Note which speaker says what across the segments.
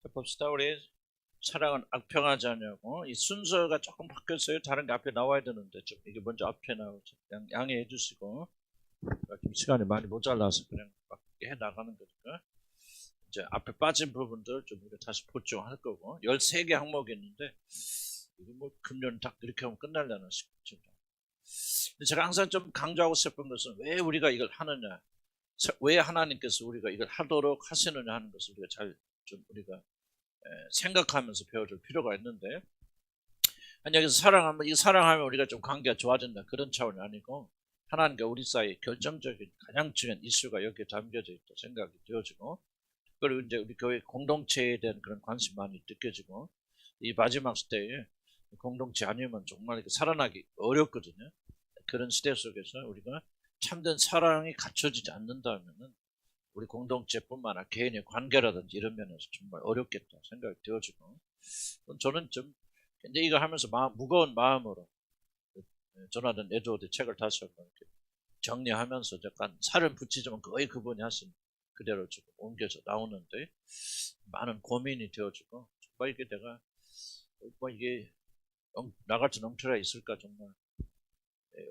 Speaker 1: 봅시다. 우리 사랑은 악평하지 않냐고. 이 순서가 조금 바뀌었어요. 다른 게 앞에 나와야 되는데 좀 이게 먼저 앞에 나오죠. 양해해 주시고. 좀 시간이 많이 모자라서 그냥 막 해 나가는 거니까. 이제 앞에 빠진 부분들 좀 우리가 다시 보충할 거고. 13개 항목이 있는데 이거 뭐 금년 딱 이렇게 하면 끝날려나 싶습니다. 제가 항상 좀 강조하고 싶은 것은 왜 우리가 이걸 하느냐. 왜 하나님께서 우리가 이걸 하도록 하시느냐 하는 것을 우리가 잘 좀 우리가 생각하면서 배워줄 필요가 있는데, 여기서 사랑하면 이 사랑하면 우리가 좀 관계가 좋아진다 그런 차원이 아니고 하나님과 우리 사이 결정적인 가장 중요한 이슈가 여기에 담겨져 있다 생각이 되어지고, 그리고 이제 우리 교회 공동체에 대한 그런 관심이 많이 느껴지고, 이 마지막 시대에 공동체 아니면 정말 이렇게 살아나기 어렵거든요. 그런 시대 속에서 우리가 참된 사랑이 갖춰지지 않는다면은 우리 공동체뿐만 아니라 개인의 관계라든지 이런 면에서 정말 어렵겠다 생각이 되어지고, 저는 좀 근데 이거 하면서 무거운 마음으로 조나단 에드워드 책을 다시 한번 이렇게 정리하면서 약간 살은 붙이지만 거의 그분이 하신 그대로 지금 옮겨서 나오는데 많은 고민이 되어지고, 정말 이게 내가 뭐 이게 나같이 넘쳐라 있을까 정말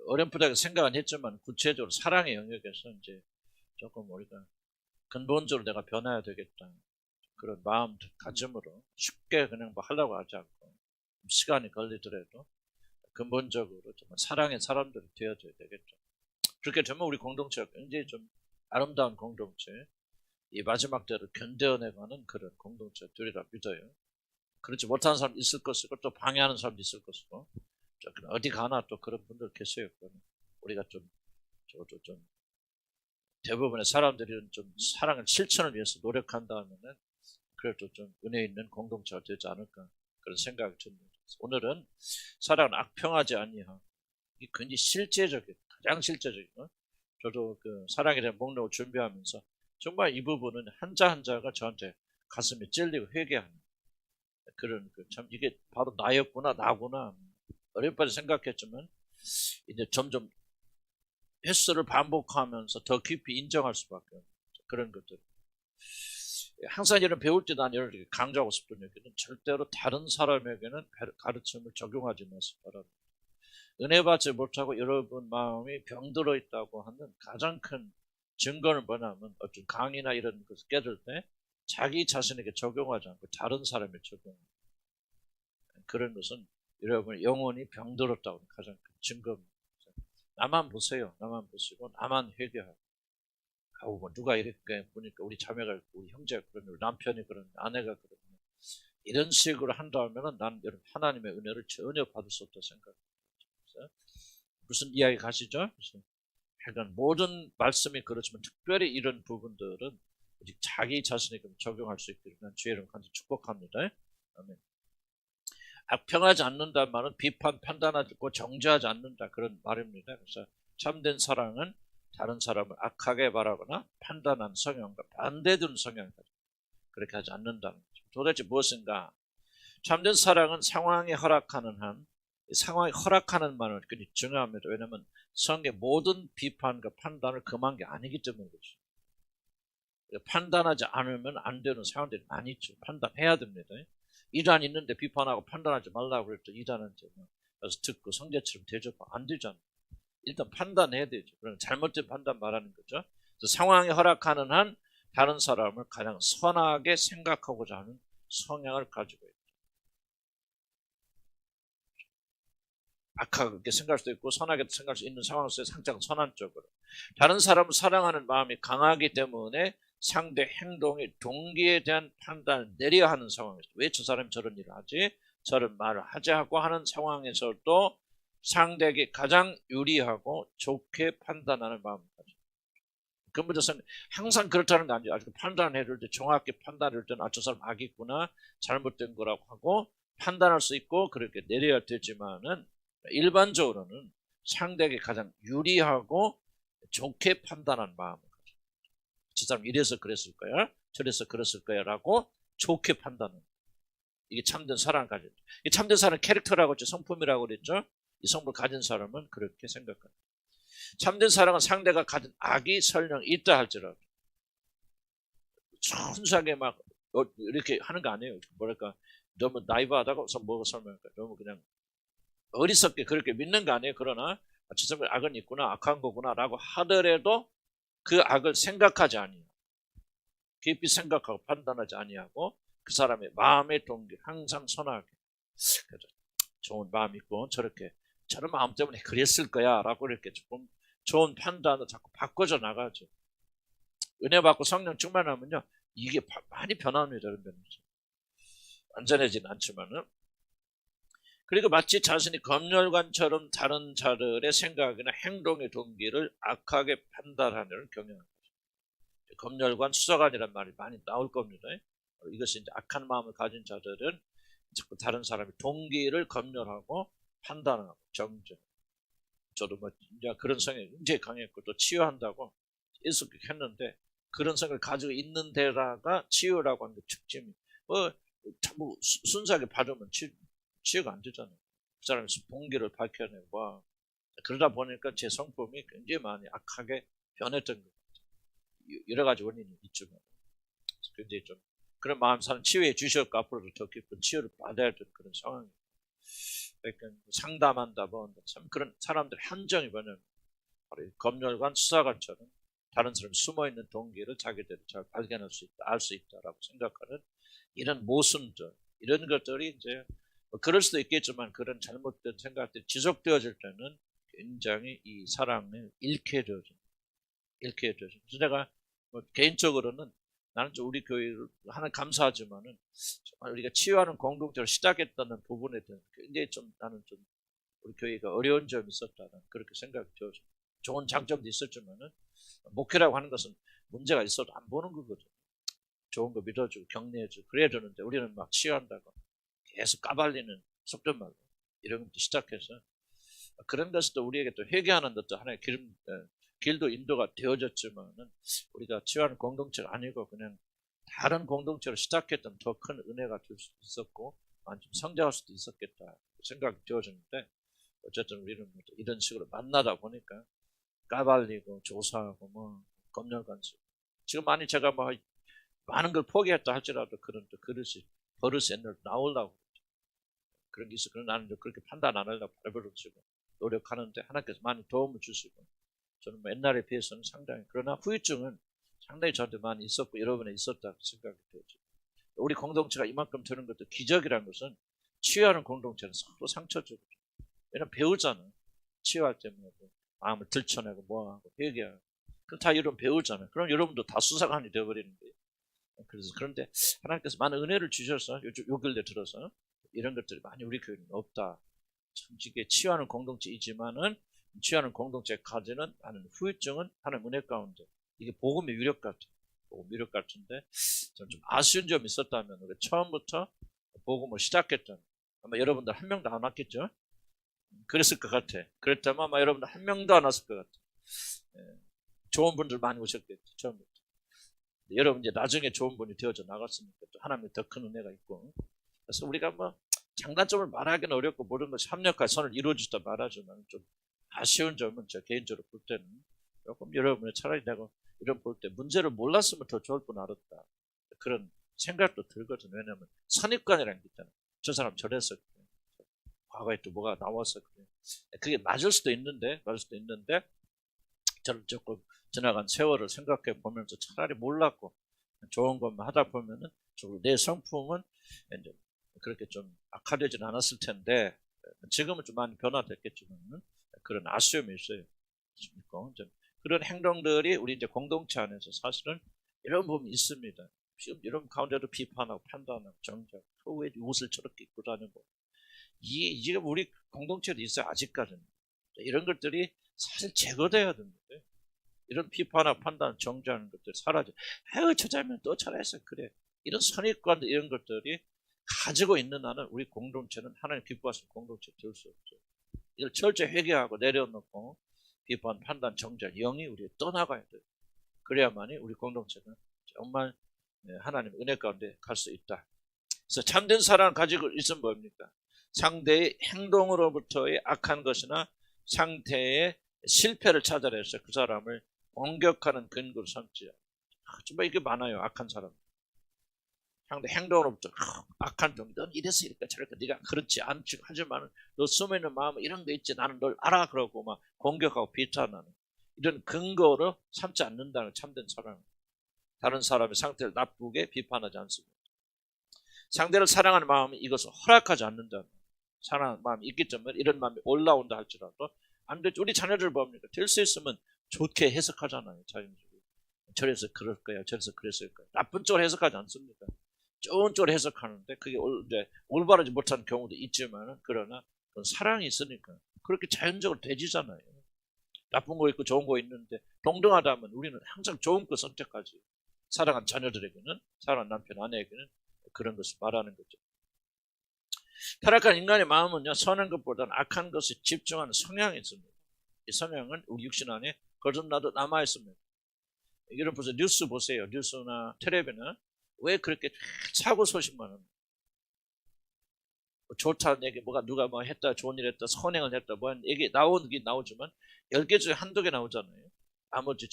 Speaker 1: 어렴풋하게 생각은 했지만 구체적으로 사랑의 영역에서 이제 조금 우리가 근본적으로 내가 변해야 되겠다 그런 마음가짐으로 쉽게 그냥 뭐 하려고 하지 않고 시간이 걸리더라도 근본적으로 정말 사랑의 사람들이 되어줘야 되겠죠. 그렇게 되면 우리 공동체가 굉장히 좀 아름다운 공동체, 이 마지막 때를 견뎌내가는 그런 공동체 되리라 믿어요. 그렇지 못하는 사람 있을 것이고 또 방해하는 사람도 있을 것이고, 어디 가나 또 그런 분들 계세요. 우리가 좀 대부분의 사람들이 좀 사랑을 실천을 위해서 노력한다면은 그래도 좀 은혜 있는 공동체가 되지 않을까 그런 생각이 듭니다. 오늘은 사랑은 악평하지 아니하. 이게 굉장히 실제적인, 가장 실제적인 거. 저도 그 사랑에 대한 목록을 준비하면서 정말 이 부분은 한자 한자가 저한테 가슴이 찔리고 회개하는 그런 참 이게 바로 나였구나, 나구나 어렴풋이 생각했지만 이제 점점 횟수를 반복하면서 더 깊이 인정할 수밖에 없는 그런 것들. 항상 이런 배울 때 난 이렇게 강조하고 싶은 얘기는 절대로 다른 사람에게는 가르침을 적용하지 마시기 바랍니다. 은혜 받지 못하고 여러분 마음이 병들어 있다고 하는 가장 큰 증거는 뭐냐면 어떤 강의나 이런 것을 깨들 때 자기 자신에게 적용하지 않고 다른 사람에게 적용합니다. 그런 것은 여러분의 영혼이 병들었다고 하는 가장 큰 증거입니다. 나만 보세요. 나만 보시고 나만 회개하고, 뭐 누가 이렇게 보니까 우리 자매가 있고 우리 형제가 그러면 남편이 그러면 아내가 그러면 이런 식으로 한다면 난 여러분 하나님의 은혜를 전혀 받을 수 없다 생각합니다. 무슨 이야기 가시죠? 그러니까 모든 말씀이 그렇지만 특별히 이런 부분들은 자기 자신에게 적용할 수 있기를 난 주의 이름 간절히 축복합니다. 아멘. 악평하지 않는다는 말은 비판, 판단하고 정죄하지 않는다 그런 말입니다. 그래서 참된 사랑은 다른 사람을 악하게 바라거나 판단하는 성향과 반대되는 성향을 가지고 그렇게 하지 않는다는 거죠. 도대체 무엇인가? 참된 사랑은 상황이 허락하는 한, 상황이 허락하는 말은 굉장히 중요합니다. 왜냐하면 성경의 모든 비판과 판단을 금한 게 아니기 때문에 그렇죠. 판단하지 않으면 안 되는 상황들이 많이 있죠. 판단해야 됩니다. 이단 있는데 비판하고 판단하지 말라고 그랬죠. 이단은 그래서 듣고 성제처럼 대접하면 안 되잖아요. 일단 판단해야 되죠. 그럼 잘못된 판단 말하는 거죠. 그래서 상황이 허락하는 한 다른 사람을 가장 선하게 생각하고자 하는 성향을 가지고 있죠. 악하게 생각할 수도 있고 선하게 생각할 수 있는 상황에서 상장 선한 쪽으로 다른 사람을 사랑하는 마음이 강하기 때문에 상대 행동의 동기에 대한 판단을 내려야 하는 상황에서 왜 저 사람이 저런 일을 하지? 저런 말을 하지 하고 하는 상황에서도 상대에게 가장 유리하고 좋게 판단하는 마음을 가지고 근본적으로 항상 그렇다는 게 아니죠. 아직 판단을 해줄 때 정확히 판단할 때는 저 사람 악이 있구나 잘못된 거라고 하고 판단할 수 있고 그렇게 내려야 되지만은 일반적으로는 상대에게 가장 유리하고 좋게 판단하는 마음을 가지고 저 사람 이래서 그랬을 거야 저래서 그랬을 거야 라고 좋게 판단하는 이게 참된 사랑을 가진 이 참된 사랑 캐릭터라고 했죠. 성품이라고 그랬죠. 이 성품을 가진 사람은 그렇게 생각합니다. 참된 사랑은 상대가 가진 악이 설령 있다 할지라도 순수하게 막 이렇게 하는 거 아니에요. 뭐랄까 너무 나이브하다고 뭐가 설명할까? 너무 그냥 어리석게 그렇게 믿는 거 아니에요. 그러나 저 사람은 악은 있구나, 악한 거구나라고 하더라도 그 악을 생각하지 아니에요. 깊이 생각하고 판단하지 아니하고 그 사람의 마음의 동기 항상 선하게 좋은 마음 있고 저런 마음 때문에 그랬을 거야 라고 이렇게 조금 좋은 판단을 자꾸 바꿔져 나가죠. 은혜 받고 성령 충만하면요 이게 많이 변합니다. 완전해지는 않지만은. 그리고 마치 자신이 검열관처럼 다른 자들의 생각이나 행동의 동기를 악하게 판단하는 경향. 검열관, 수사관이란 말이 많이 나올 겁니다. 이것이 이제 악한 마음을 가진 자들은 자꾸 다른 사람의 동기를 검열하고 판단하고 정죄. 저도 뭐 이제 그런 성향이 굉장히 강했고 또 치유한다고 했는데 그런 성향을 가지고 있는 데다가 치유라고 하는 게 특징이 뭐 순수하게 받으면 치유가 안 되잖아요. 그 사람의 동기를 밝혀내고 그러다 보니까 제 성품이 굉장히 많이 악하게 변했던 것 같아요. 여러 가지 원인이 있지만 굉장히 좀 그런 마음 사는 치유해 주셨고 앞으로도 더 깊은 치유를 받아야 되는 그런 상황이에요. 그러니까 상담한다 뭐 참 그런 사람들 한정이 뭐냐면 검열관 수사관처럼 다른 사람이 숨어있는 동기를 자기들이 잘 발견할 수 있다, 알 수 있다라고 생각하는 이런 모순들 이런 것들이 이제 뭐 그럴 수도 있겠지만 그런 잘못된 생각들이 지속되어질 때는 굉장히 이 사랑이 잃게 되어져. 그래서 내가 뭐 개인적으로는 나는 좀 우리 교회를 하나 감사하지만은 정말 우리가 치유하는 공동체를 시작했다는 부분에 대해서 굉장히 좀 나는 좀 우리 교회가 어려운 점이 있었다는 그렇게 생각이 들어서 좋은 장점도 있었지만은 목회라고 하는 것은 문제가 있어도 안 보는 거거든. 좋은 거 믿어주고 격려해주고 그래야 되는데 우리는 막 치유한다고 계속 까발리는 속된 말로 이런 것도 시작해서 그런 것도 우리에게 또 회개하는 것도 하나의 길도 인도가 되어졌지만은 우리가 치유하는 공동체가 아니고 그냥 다른 공동체로 시작했던 더 큰 은혜가 될 수도 있었고 좀 성장할 수도 있었겠다 생각이 되어졌는데 어쨌든 우리는 이런 식으로 만나다 보니까 까발리고 조사하고 뭐 검열관수 지금 많이 제가 뭐 많은 걸 포기했다 할지라도 그런 또 버릇이 옛날에 나오려고 그런 게 있어. 그런 나는 그렇게 판단 안 하려고 발버둥 치고 노력하는데 하나님께서 많이 도움을 주시고 저는 뭐 옛날에 비해서는 상당히 그러나 후유증은 상당히 저한테 많이 있었고 여러분에 있었다고 생각이 되죠. 우리 공동체가 이만큼 되는 것도 기적이라는 것은 치유하는 공동체는 서로 상처 주고 왜냐면 배우잖아. 치유할 때 뭐 마음을 들춰내고 뭐하고 회개하고 그럼 다 여러분 배우잖아요. 그럼 여러분도 다 수사관이 되어버리는 거예요. 그래서 그런데 하나님께서 많은 은혜를 주셔서 요 근래 들어서 이런 것들이 많이 우리 교회는 없다. 이게 치유하는 공동체이지만은 치유하는 공동체에 가지는 많은 후유증은 하나님 은혜 가운데 이게 복음의 위력 같아요. 복음 위력 같은데 저는 좀 아쉬운 점이 있었다면 우리 처음부터 복음을 시작했던 아마 여러분들 한 명도 안 왔겠죠? 그랬을 것 같아. 그랬다면 아마 여러분들 한 명도 안 왔을 것 같아. 좋은 분들 많이 오셨겠죠. 처음부터. 여러분 이제 나중에 좋은 분이 되어져 나갔으니까 또 하나님의 더 큰 은혜가 있고 그래서 우리가 뭐 장단점을 말하기는 어렵고 모든 것이 합력과 선을 이루어주다 말하지만 좀 아쉬운 점은 저 개인적으로 볼 때는 조금 여러분이 차라리 내가 이런 볼 때 문제를 몰랐으면 더 좋을 뻔 알았다 그런 생각도 들거든. 왜냐하면 선입관이라는 게 있잖아요. 저 사람 저래서 그래. 과거에 또 뭐가 나와서 그래. 그게 맞을 수도 있는데 저는 조금 지나간 세월을 생각해 보면서 차라리 몰랐고 좋은 것만 하다 보면은 내 성품은 이제 그렇게 좀 악화되진 않았을 텐데 지금은 좀 많이 변화됐겠지만 그런 아쉬움이 있어요. 그런 행동들이 우리 이제 공동체 안에서 사실은 이런 부분이 있습니다. 지금 이런 가운데도 비판하고 판단하고 정죄하고 왜 옷을 저렇게 입고 다니고 이게 우리 공동체도 있어요. 아직까지는 이런 것들이 사실 제거돼야 됩니다. 이런 비판하고 판단, 정죄하는 것들이 사라져. 아유, 저 자면 또 잘했어. 그래. 이런 선입관, 이런 것들이 가지고 있는 한은 우리 공동체는 하나님 기뻐하시는 공동체 될 수 없죠. 이걸 철저히 회개하고 내려놓고 비판, 판단, 정죄, 영이 우리에 떠나가야 돼요. 그래야만이 우리 공동체는 정말 하나님 은혜 가운데 갈 수 있다. 그래서 참된 사랑을 가지고 있으면 뭡니까? 상대의 행동으로부터의 악한 것이나 상태의 실패를 찾아내서 그 사람을 공격하는 근거로 삼지요. 정말 이게 많아요. 악한 사람. 상대 행동으로부터 악한 동, 넌 이래서 이럴까 저럴까, 네가 그렇지 않지 하지만 너 숨에 있는 마음은 이런 게 있지, 나는 널 알아, 그러고 막 공격하고 비판하는 이런 근거로 삼지 않는다는 참된 사랑. 다른 사람의 상태를 나쁘게 비판하지 않습니다. 상대를 사랑하는 마음이 이것을 허락하지 않는다. 사랑하는 마음이 있기 때문에 이런 마음이 올라온다 할지라도 안 되죠. 우리 자녀들 봅니까? 될 수 있으면 좋게 해석하잖아요. 자연적으로. 저래서 그럴 거야, 저래서 그랬을 거야. 나쁜 쪽으로 해석하지 않습니다. 좋은 쪽으로 해석하는데 그게 올바르지 못한 경우도 있지만, 그러나 그건 사랑이 있으니까 그렇게 자연적으로 되지잖아요. 나쁜 거 있고 좋은 거 있는데 동등하다면 우리는 항상 좋은 거 선택하지. 사랑한 자녀들에게는, 사랑한 남편, 아내에게는 그런 것을 말하는 거죠. 타락한 인간의 마음은요, 선한 것보다는 악한 것에 집중하는 성향이 있습니다. 이 성향은 우리 육신 안에 거듭나도 남아 있습니다. 여러분 보세요. 뉴스 보세요. 뉴스나 텔레비는 왜 그렇게 사고 소식만 합니까? 좋다는 얘기, 뭐가 누가 뭐 했다, 좋은 일 했다, 선행을 했다, 뭐 하는 얘기 나오긴 나오지만 10개 중에 한두 개 나오잖아요. 나머지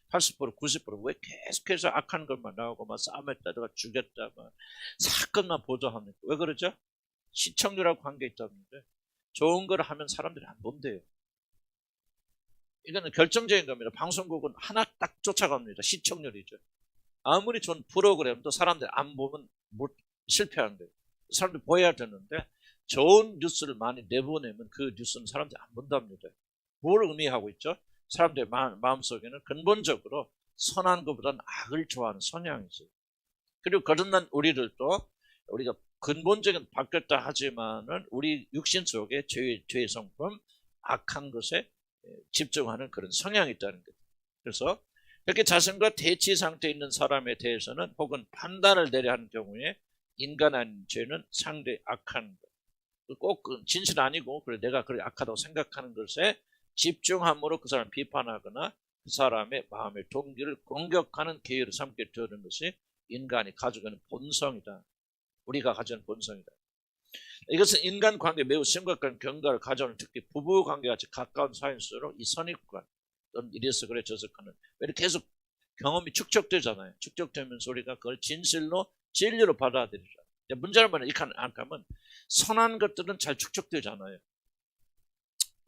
Speaker 1: 80%, 90% 왜 계속해서 악한 것만 나오고 막 싸움했다, 누가 죽였다, 막 사건만 보도합니까? 왜 그러죠? 시청률하고 관계 있다는데 좋은 걸 하면 사람들이 안 본대요. 이거는 결정적인 겁니다. 방송국은 하나 딱 쫓아갑니다. 시청률이죠. 아무리 좋은 프로그램도 사람들이 안 보면 실패한 거예요. 사람들이 보여야 되는데 좋은 뉴스를 많이 내보내면 그 뉴스는 사람들이 안 본답니다. 뭘 의미하고 있죠? 사람들의 마음속에는 근본적으로 선한 것보다는 악을 좋아하는 성향이 있어요. 그리고 거듭난 우리들도 우리가 근본적인 바뀌었다 하지만은 우리 육신 속에 죄의 성품, 악한 것에 집중하는 그런 성향이 있다는 거죠. 그래서 이렇게 자신과 대치 상태에 있는 사람에 대해서는 혹은 판단을 내려야 하는 경우에 인간 아닌 죄는 상당히 악한 것. 꼭 진실 아니고 그래 내가 그렇게 악하다고 생각하는 것에 집중함으로 그 사람을 비판하거나 그 사람의 마음의 동기를 공격하는 기회를 삼게 되는 것이 인간이 가지고 있는 본성이다. 우리가 가지고 있는 본성이다. 이것은 인간관계에 매우 심각한 경과를 가져오는, 특히 부부관계같이 가까운 사이일수록 이 선입관, 넌 이래서 그래 저래서 그래, 왜 이렇게 계속 경험이 축적되잖아요. 축적되면서 우리가 그걸 진실로 진리로 받아들이죠. 문제는 뭐냐, 이렇게 안 하면 선한 것들은 잘 축적되잖아요.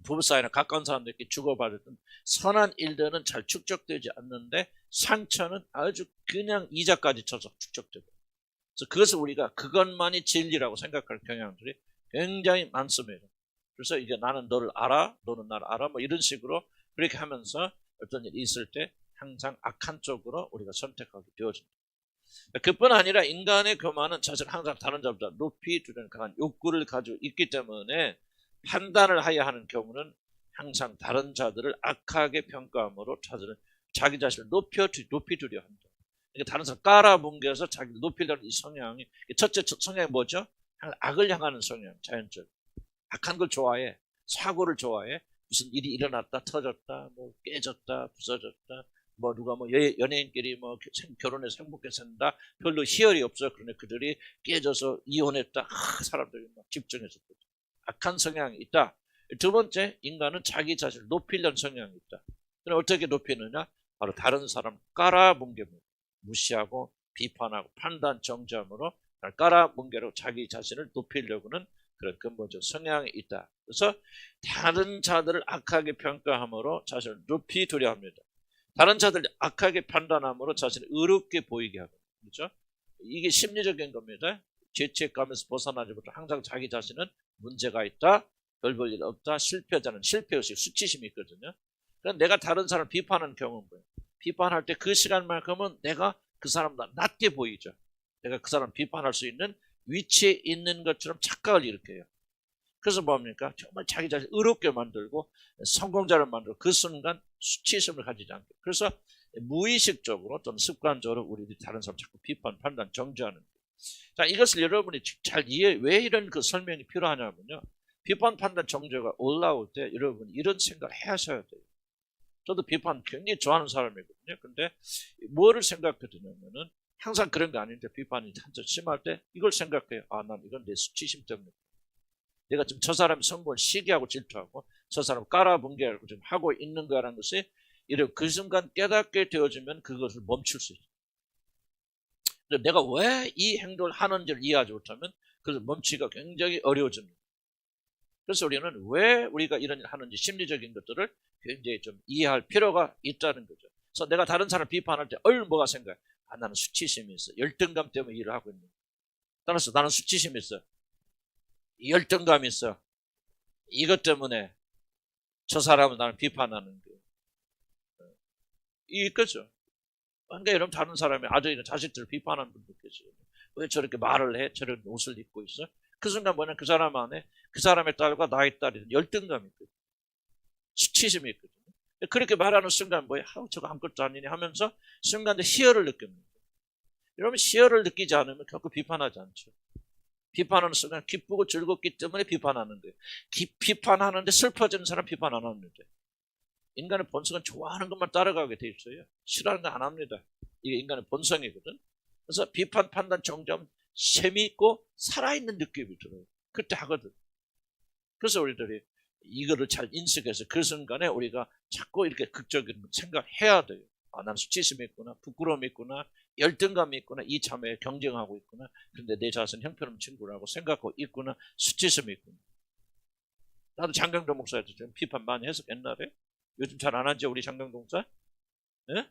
Speaker 1: 부부 사이나 가까운 사람들끼리 주고받았던 선한 일들은 잘 축적되지 않는데 상처는 아주 그냥 이자까지 쳐서 축적되고, 그래서 그것을 우리가 그것만이 진리라고 생각할 경향들이 굉장히 많습니다. 그래서 이게 나는 너를 알아, 너는 나를 알아, 뭐 이런 식으로 그렇게 하면서 어떤 일이 있을 때 항상 악한 쪽으로 우리가 선택하게 되어집니다. 그뿐 아니라 인간의 교만은 자신을 항상 다른 자보다 높이 두는 강한 욕구를 가지고 있기 때문에 판단을 해야 하는 경우는 항상 다른 자들을 악하게 평가함으로 자기 자신을 높이 두려 한다. 그러니까 다른 사람 깔아뭉개서 자기를 높이려는 이 성향이, 첫째 성향이 뭐죠? 악을 향하는 성향, 자연적. 악한 걸 좋아해. 사고를 좋아해. 무슨 일이 일어났다, 터졌다, 뭐 깨졌다, 부서졌다, 뭐 누가 뭐 연예인끼리 뭐 결혼해서 행복하게 산다, 별로 희열이 없어. 그러네 그들이 깨져서 이혼했다. 사람들이 막 집중해서 악한 성향이 있다. 두 번째, 인간은 자기 자신을 높이려는 성향이 있다. 그럼 어떻게 높이느냐? 바로 다른 사람 깔아뭉개고 무시하고 비판하고 판단 정죄함으로 깔아뭉개로 자기 자신을 높이려고는 그런 근본적 성향이 있다. 그래서 다른 자들을 악하게 평가함으로 자신을 높이 두려 합니다. 다른 자들을 악하게 판단함으로 자신을 의롭게 보이게 하고, 그렇죠? 이게 심리적인 겁니다. 죄책감에서 벗어나지 못하고 항상 자기 자신은 문제가 있다, 별 볼 일 없다, 실패자는 실패의식, 수치심이 있거든요. 그럼 내가 다른 사람을 비판하는 경우는 뭐예요? 비판할 때 그 시간만큼은 내가 그 사람보다 낮게 보이죠. 내가 그 사람 비판할 수 있는 위치에 있는 것처럼 착각을 일으켜요. 그래서 뭡니까? 정말 자기 자신을 의롭게 만들고 성공자를 만들고 그 순간 수치심을 가지지 않게. 그래서 무의식적으로 또는 습관적으로 우리들이 다른 사람 자꾸 비판, 판단, 정죄하는 거예요. 자, 이것을 여러분이 잘 왜 이런 그 설명이 필요하냐면요. 비판, 판단, 정죄가 올라올 때 여러분 이런 생각을 하셔야 돼요. 저도 비판 굉장히 좋아하는 사람이거든요. 근데 뭐를 생각해 두냐면은 항상 그런 거 아닌데 비판이 한참 심할 때 이걸 생각해요. 아, 난 이건 내 수치심 때문에. 내가 지금 저 사람의 성공을 시기하고 질투하고 저 사람 깔아뭉개하고 지금 하고 있는 거라는 것이 이런 그 순간 깨닫게 되어지면 그것을 멈출 수 있어요. 근데 내가 왜 이 행동을 하는지를 이해하지 못하면 그래서 멈추기가 굉장히 어려워집니다. 그래서 우리는 왜 우리가 이런 일을 하는지 심리적인 것들을 굉장히 좀 이해할 필요가 있다는 거죠. 그래서 내가 다른 사람을 비판할 때 뭐가 생각해? 나는 수치심이 있어. 열등감 때문에 일을 하고 있는 거야. 따라서 나는 수치심이 있어. 열등감이 있어. 이것 때문에 저 사람은 나를 비판하는 거예요. 이거죠. 그러니까 여러분 다른 사람이 아들이나 자식들을 비판하는 분도 계세요. 왜 저렇게 말을 해? 저런 옷을 입고 있어? 그 순간 뭐냐? 그 사람 안에 그 사람의 딸과 나의 딸이 열등감이 있거든요. 수치심이 있거든요. 그렇게 말하는 순간 뭐야? 저거 아무것도 아니니 하면서 순간에 희열을 느낍니다. 여러분 희열을 느끼지 않으면 결코 비판하지 않죠. 비판하는 순간 기쁘고 즐겁기 때문에 비판하는 거예요. 비판하는데 슬퍼지는 사람 비판 안 하는데. 인간의 본성은 좋아하는 것만 따라가게 돼 있어요. 싫어하는 거 안 합니다. 이게 인간의 본성이거든. 그래서 비판, 판단, 정죄하면 재미있고 살아있는 느낌이 들어요. 그때 하거든. 그래서 우리들이 이거를 잘 인식해서 그 순간에 우리가 자꾸 이렇게 극적인 생각을 해야 돼요. 난 수치심이 있구나, 부끄러움이 있구나, 열등감이 있구나, 이 참에 경쟁하고 있구나. 그런데 내 자신 형편없는 친구라고 생각하고 있구나, 수치심이 있구나. 나도 장강도 목사한테 좀 비판 많이 해서 옛날에 요즘 잘 안 하죠, 우리 장강도 목사? 예?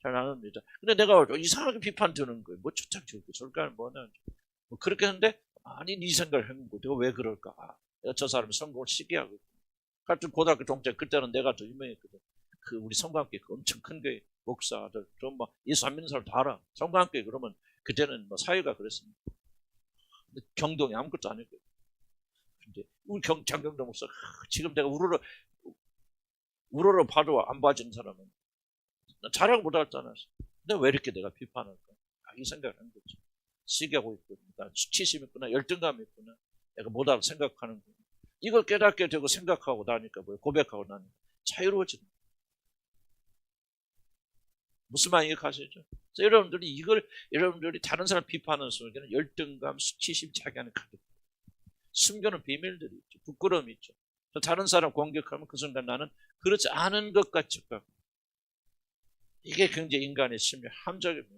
Speaker 1: 잘 안 합니다. 근데 내가 이상하게 비판 드는 거예요. 뭐 좋다, 좋고, 저럴까, 뭐냐. 뭐 그렇게 하는데, 아니, 네 생각을 했는 거. 내가 왜 그럴까? 내가 저 사람이 성공을 시기하고 있고. 같은 고등학교 동창, 그때는 내가 더 유명했거든. 우리 성관계 엄청 큰 게, 목사들, 좀 막, 예수 안 믿는 사람 다 알아. 성관계 그러면, 그때는 뭐 사회가 그랬습니다. 근데 경동이 아무것도 아니거든. 근데, 우리 장경동 목사, 지금 내가 우러러 봐도 안 봐준 사람은, 잘하고 못하잖아. 근데 왜 이렇게 내가 비판할까? 이 생각을 한 거지. 시기하고 있구나. 수치심 있구나. 열등감이 있구나. 내가 못하고 생각하는 거야. 이걸 깨닫게 되고 생각하고 나니까 뭐야? 고백하고 나니까 자유로워지는 거야. 무슨 말인지 가시죠? 여러분들이 다른 사람 비판하는 순간에는 열등감, 수치심, 자기 안에 가득 숨겨놓은 비밀들이 있죠. 부끄러움이 있죠. 다른 사람 공격하면 그 순간 나는 그렇지 않은 것 같이 이게 굉장히 인간의 심리 함정입니다.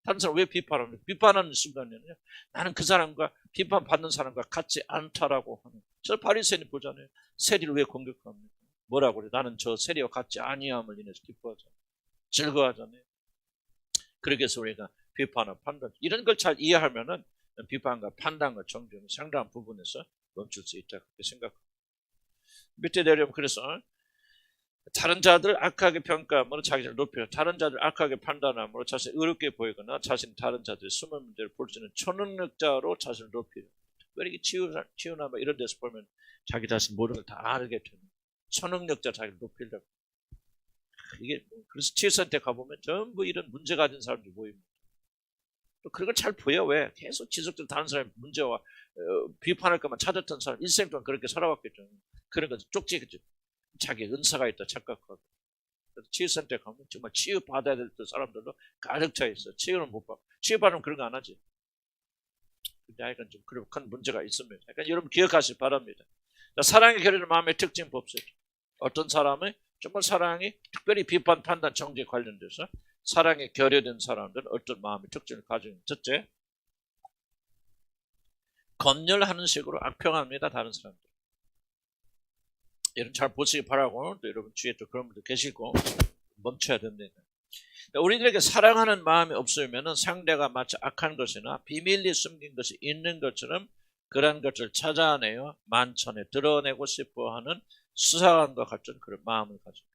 Speaker 1: 다른 사람 왜 비판합니까? 비판하는 순간에는요, 나는 그 사람과 비판받는 사람과 같지 않다라고 하는. 저 바리새인이 보잖아요. 세리를 왜 공격합니까? 뭐라고 그래? 나는 저 세리와 같지 아니함을 인해서 기뻐하잖아요. 즐거워하잖아요. 그렇게 해서 우리가 비판과 판단 이런 걸 잘 이해하면은 비판과 판단과 정죄는 상당한 부분에서 멈출 수 있다 그렇게 생각합니다. 밑에 내려오면 그래서 다른 자들 악하게 평가함으로 자기를 높여 다른 자들 악하게 판단함으로 자신을 의롭게 보이거나 자신 다른 자들의 숨은 문제를 볼 수 있는 초능력자로 자신을 높여. 왜 이렇게 치유나 뭐 이런 데서 보면 자기 자신 모든 걸 다 알게 되는 초능력자 자기를 높이려고. 이게 그래서 치유센터 가보면 전부 이런 문제 가진 사람들이 모입니다. 또 그런 걸 잘 보여. 왜? 계속 지속적으로 다른 사람의 문제와 비판할 것만 찾았던 사람 일생 동안 그렇게 살아왔겠죠. 그런 거 쪽지겠죠. 자기 은사가 있다 착각하고. 그래서 치유센터에 가면 정말 치유받아야 될 사람들도 가득 차 있어요. 치유는 못 받고. 치유받으면 그런 거 안 하지. 근데 하여간 좀 그런 큰 문제가 있습니다. 그러니까 여러분 기억하시기 바랍니다. 사랑의 결여는 마음의 특징 법칙. 어떤 사람의 정말 사랑이 특별히 비판, 판단, 정죄 관련돼서 사랑에 결여된 사람들은 어떤 마음의 특징을 가지고 있는. 첫째, 검열하는 식으로 악평합니다. 다른 사람들. 여러분 잘 보시기 바라고 또 여러분 주위에 또 그런 분들 계시고 멈춰야 됩니다. 우리들에게 사랑하는 마음이 없으면 상대가 마치 악한 것이나 비밀리 숨긴 것이 있는 것처럼 그런 것을 찾아내어 만천에 드러내고 싶어하는 수사관과 같은 그런 마음을 가지고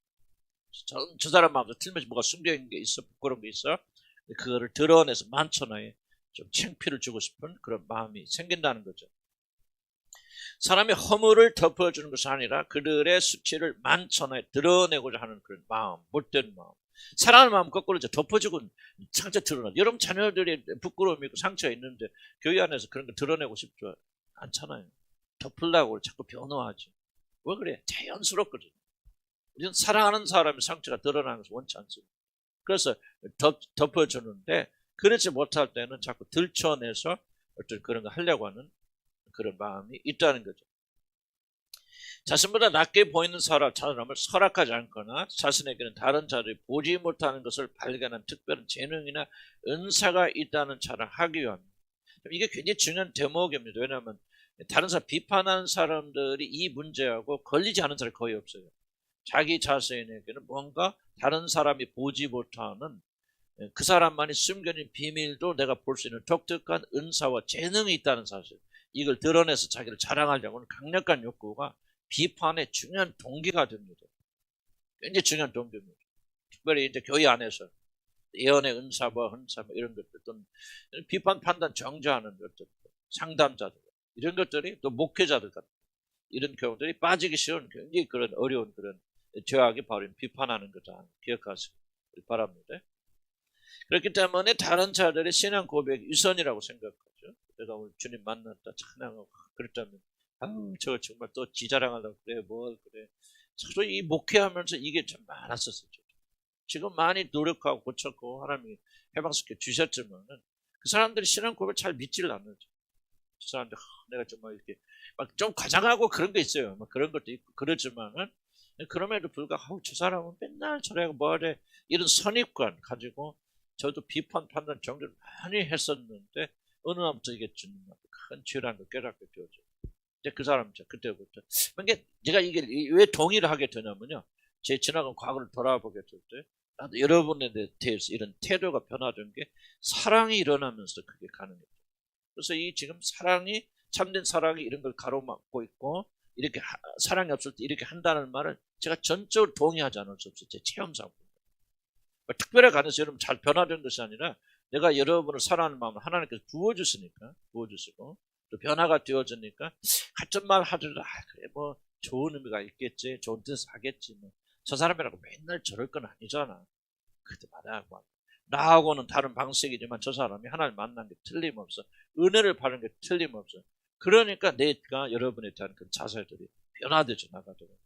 Speaker 1: 저 사람 마음에 틀림없이 뭐가 숨겨있는 게 있어 부끄러운 게 있어 그거를 드러내서 만천하에 좀 창피를 주고 싶은 그런 마음이 생긴다는 거죠. 사람이 허물을 덮어주는 것이 아니라 그들의 수치를 만천하에 드러내고자 하는 그런 마음, 못된 마음. 사랑하는 마음 거꾸로 덮어주고 상처 드러나. 여러분 자녀들이 부끄러움이 있고 상처가 있는데 교회 안에서 그런 거 드러내고 싶지 않잖아요. 덮으려고 자꾸 변호하지. 왜 그래? 자연스럽거든요. 우리는 사랑하는 사람의 상처가 드러나는 것을 원치 않습니다. 그래서 덮어주는데 그렇지 못할 때는 자꾸 들춰내서 어떤 그런 거 하려고 하는 그런 마음이 있다는 거죠. 자신보다 낮게 보이는 사람을 설악하지 않거나 자신에게는 다른 자들이 보지 못하는 것을 발견한 특별한 재능이나 은사가 있다는 자랑하기 위함입니다. 이게 굉장히 중요한 대목입니다. 왜냐하면 다른 사람 비판하는 사람들이 이 문제하고 걸리지 않은 사람이 거의 없어요. 자기 자신에게는 뭔가 다른 사람이 보지 못하는 그 사람만이 숨겨진 비밀도 내가 볼 수 있는 독특한 은사와 재능이 있다는 사실, 이걸 드러내서 자기를 자랑하려고 하는 강력한 욕구가 비판의 중요한 동기가 됩니다. 굉장히 중요한 동기입니다. 특별히 이제 교회 안에서 예언의 은사와 헌사 이런 것들, 또는 비판 판단 정죄하는 것들, 상담자들, 이런 것들이 또 목회자들 같은 이런 경우들이 빠지기 쉬운 굉장히 그런 어려운 그런 죄악이 바로 비판하는 거다 기억하시기 바랍니다. 그렇기 때문에 다른 자들의 신앙 고백 유선이라고 생각하죠. 내가 오늘 주님 만났다 찬양하고 그랬다면 저 정말 또 지자랑하려고 그래 뭘 그래. 서로 이 목회하면서 이게 좀 많았었어요. 지금 많이 노력하고 고쳤고 하나님이 해방시켜 주셨지만은 그 사람들이 신앙 고백을 잘 믿지를 않죠. 그 사람들 내가 정말 이렇게 막 좀 과장하고 그런 게 있어요. 막 그런 것도 있고 그러지만은 그럼에도 불구하고 저 사람은 맨날 저래가 뭐래 이런 선입관 가지고 저도 비판 판단 정죄를 많이 했었는데 어느 날부터 이게 주님한테 큰 죄라는 걸 깨닫게 되어져. 이제 그 사람 그때부터 제가 이게 왜 동의를 하게 되냐면요. 제 지나간 과거를 돌아보게 될 때 나도 여러분에 대해서 이런 태도가 변화된 게 사랑이 일어나면서 그게 가능해요. 그래서 이 지금 사랑이 참된 사랑이 이런 걸 가로막고 있고 이렇게 사랑이 없을 때 이렇게 한다는 말을 제가 전적으로 동의하지 않을 수 없어요. 제 체험상. 특별하게 가능해서 여러분 잘 변화된 것이 아니라 내가 여러분을 사랑하는 마음을 하나님께서 부어주시고 또 변화가 되어지니까 같은 말 하더라도 그래 뭐 좋은 의미가 있겠지, 좋은 뜻을 하겠지, 뭐 저 사람이라고 맨날 저럴 건 아니잖아. 그때마다 뭐 나하고는 다른 방식이지만 저 사람이 하나님 만난 게 틀림없어, 은혜를 받는 게 틀림없어. 그러니까 내가 여러분에 대한 그 자세들이 변화되죠. 나가도록.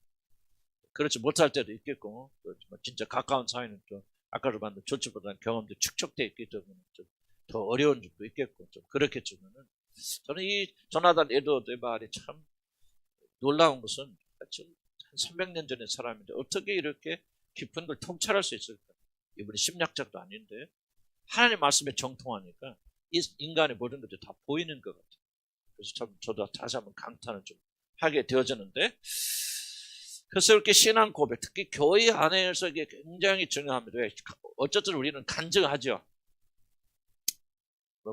Speaker 1: 그렇지 못할 때도 있겠고, 진짜 가까운 사이는 또 아까도 봤는데 조치보다는 경험도 축적되어 있기 때문에 좀 더 어려운 점도 있겠고 좀 그렇겠지만은 저는 이 조나단 에드워드의 말이 참 놀라운 것은 지금 한 300년 전의 사람인데 어떻게 이렇게 깊은 걸 통찰할 수 있을까? 이분이 심리학자도 아닌데 하나님 말씀에 정통하니까 이 인간의 모든 것들이 다 보이는 것 같아요. 그래서 참 저도 다시 한번 감탄을 좀 하게 되어졌는데, 그래서 이렇게 신앙 고백, 특히 교회 안에서 이게 굉장히 중요합니다. 어쨌든 우리는 간증하죠.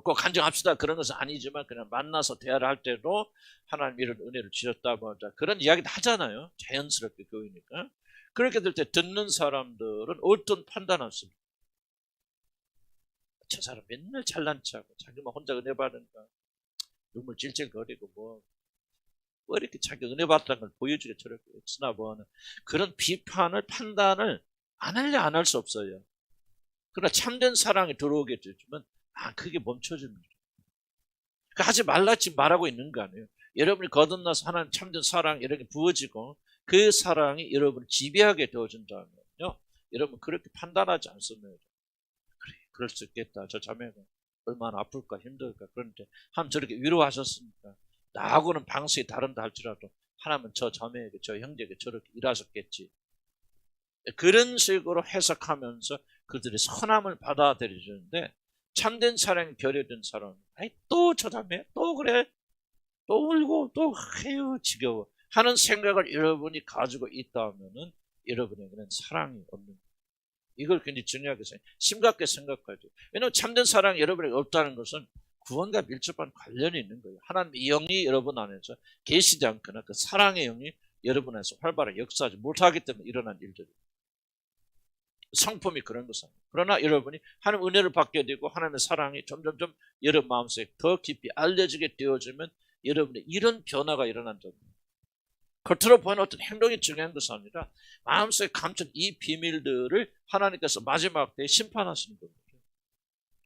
Speaker 1: 꼭 간증합시다 그런 것은 아니지만 그냥 만나서 대화를 할 때도 하나님 이런 은혜를 주셨다고 하자 그런 이야기도 하잖아요. 자연스럽게 교회니까. 그렇게 될 때 듣는 사람들은 어떤 판단을 씁니까? 저 사람 맨날 잘난 척하고 자기만 혼자 은혜 받은가, 눈물 찔찔거리고 뭐 이렇게 자기 은혜 받았다는 걸 보여주게 저렇게 쓰나 뭐하는 그런 비판을 판단을 안 하려 안 할 수 없어요. 그러나 참된 사랑이 들어오게 되지만 그게 멈춰집니다. 그러니까 하지 말라 지금 말하고 있는 거 아니에요. 여러분이 거듭나서 하나님 참된 사랑 이렇게 부어지고 그 사랑이 여러분을 지배하게 되어진다면요, 여러분 그렇게 판단하지 않습니다. 그래, 그럴 수 있겠다. 저 자매가 얼마나 아플까 힘들까. 그런데 하나님 저렇게 위로하셨으니까 나하고는 방식이 다른다 할지라도 하나님은 저 자매에게 저 형제에게 저렇게 일하셨겠지. 그런 식으로 해석하면서 그들의 선함을 받아들여주는데, 참된 사랑이 결여된 사람은 또 저 자매 또 그래 또 울고 또 해요 지겨워 하는 생각을 여러분이 가지고 있다면은 여러분에게는 사랑이 없는 거예요. 이걸 굉장히 중요하게 심각하게 생각해야 돼요. 왜냐하면 참된 사랑이 여러분에게 없다는 것은 구원과 밀접한 관련이 있는 거예요. 하나님의 영이 여러분 안에서 계시지 않거나 그 사랑의 영이 여러분 안에서 활발하게 역사하지 못하기 때문에 일어난 일들이에요. 성품이 그런 것은. 그러나 여러분이 하나님 은혜를 받게 되고 하나님의 사랑이 점점점 여러분 마음속에 더 깊이 알려지게 되어지면 여러분의 이런 변화가 일어난다는 거예요. 겉으로 보이는 어떤 행동이 중요한 것이 아니라 마음속에 감춘 이 비밀들을 하나님께서 마지막 때에 심판하시는 겁니다.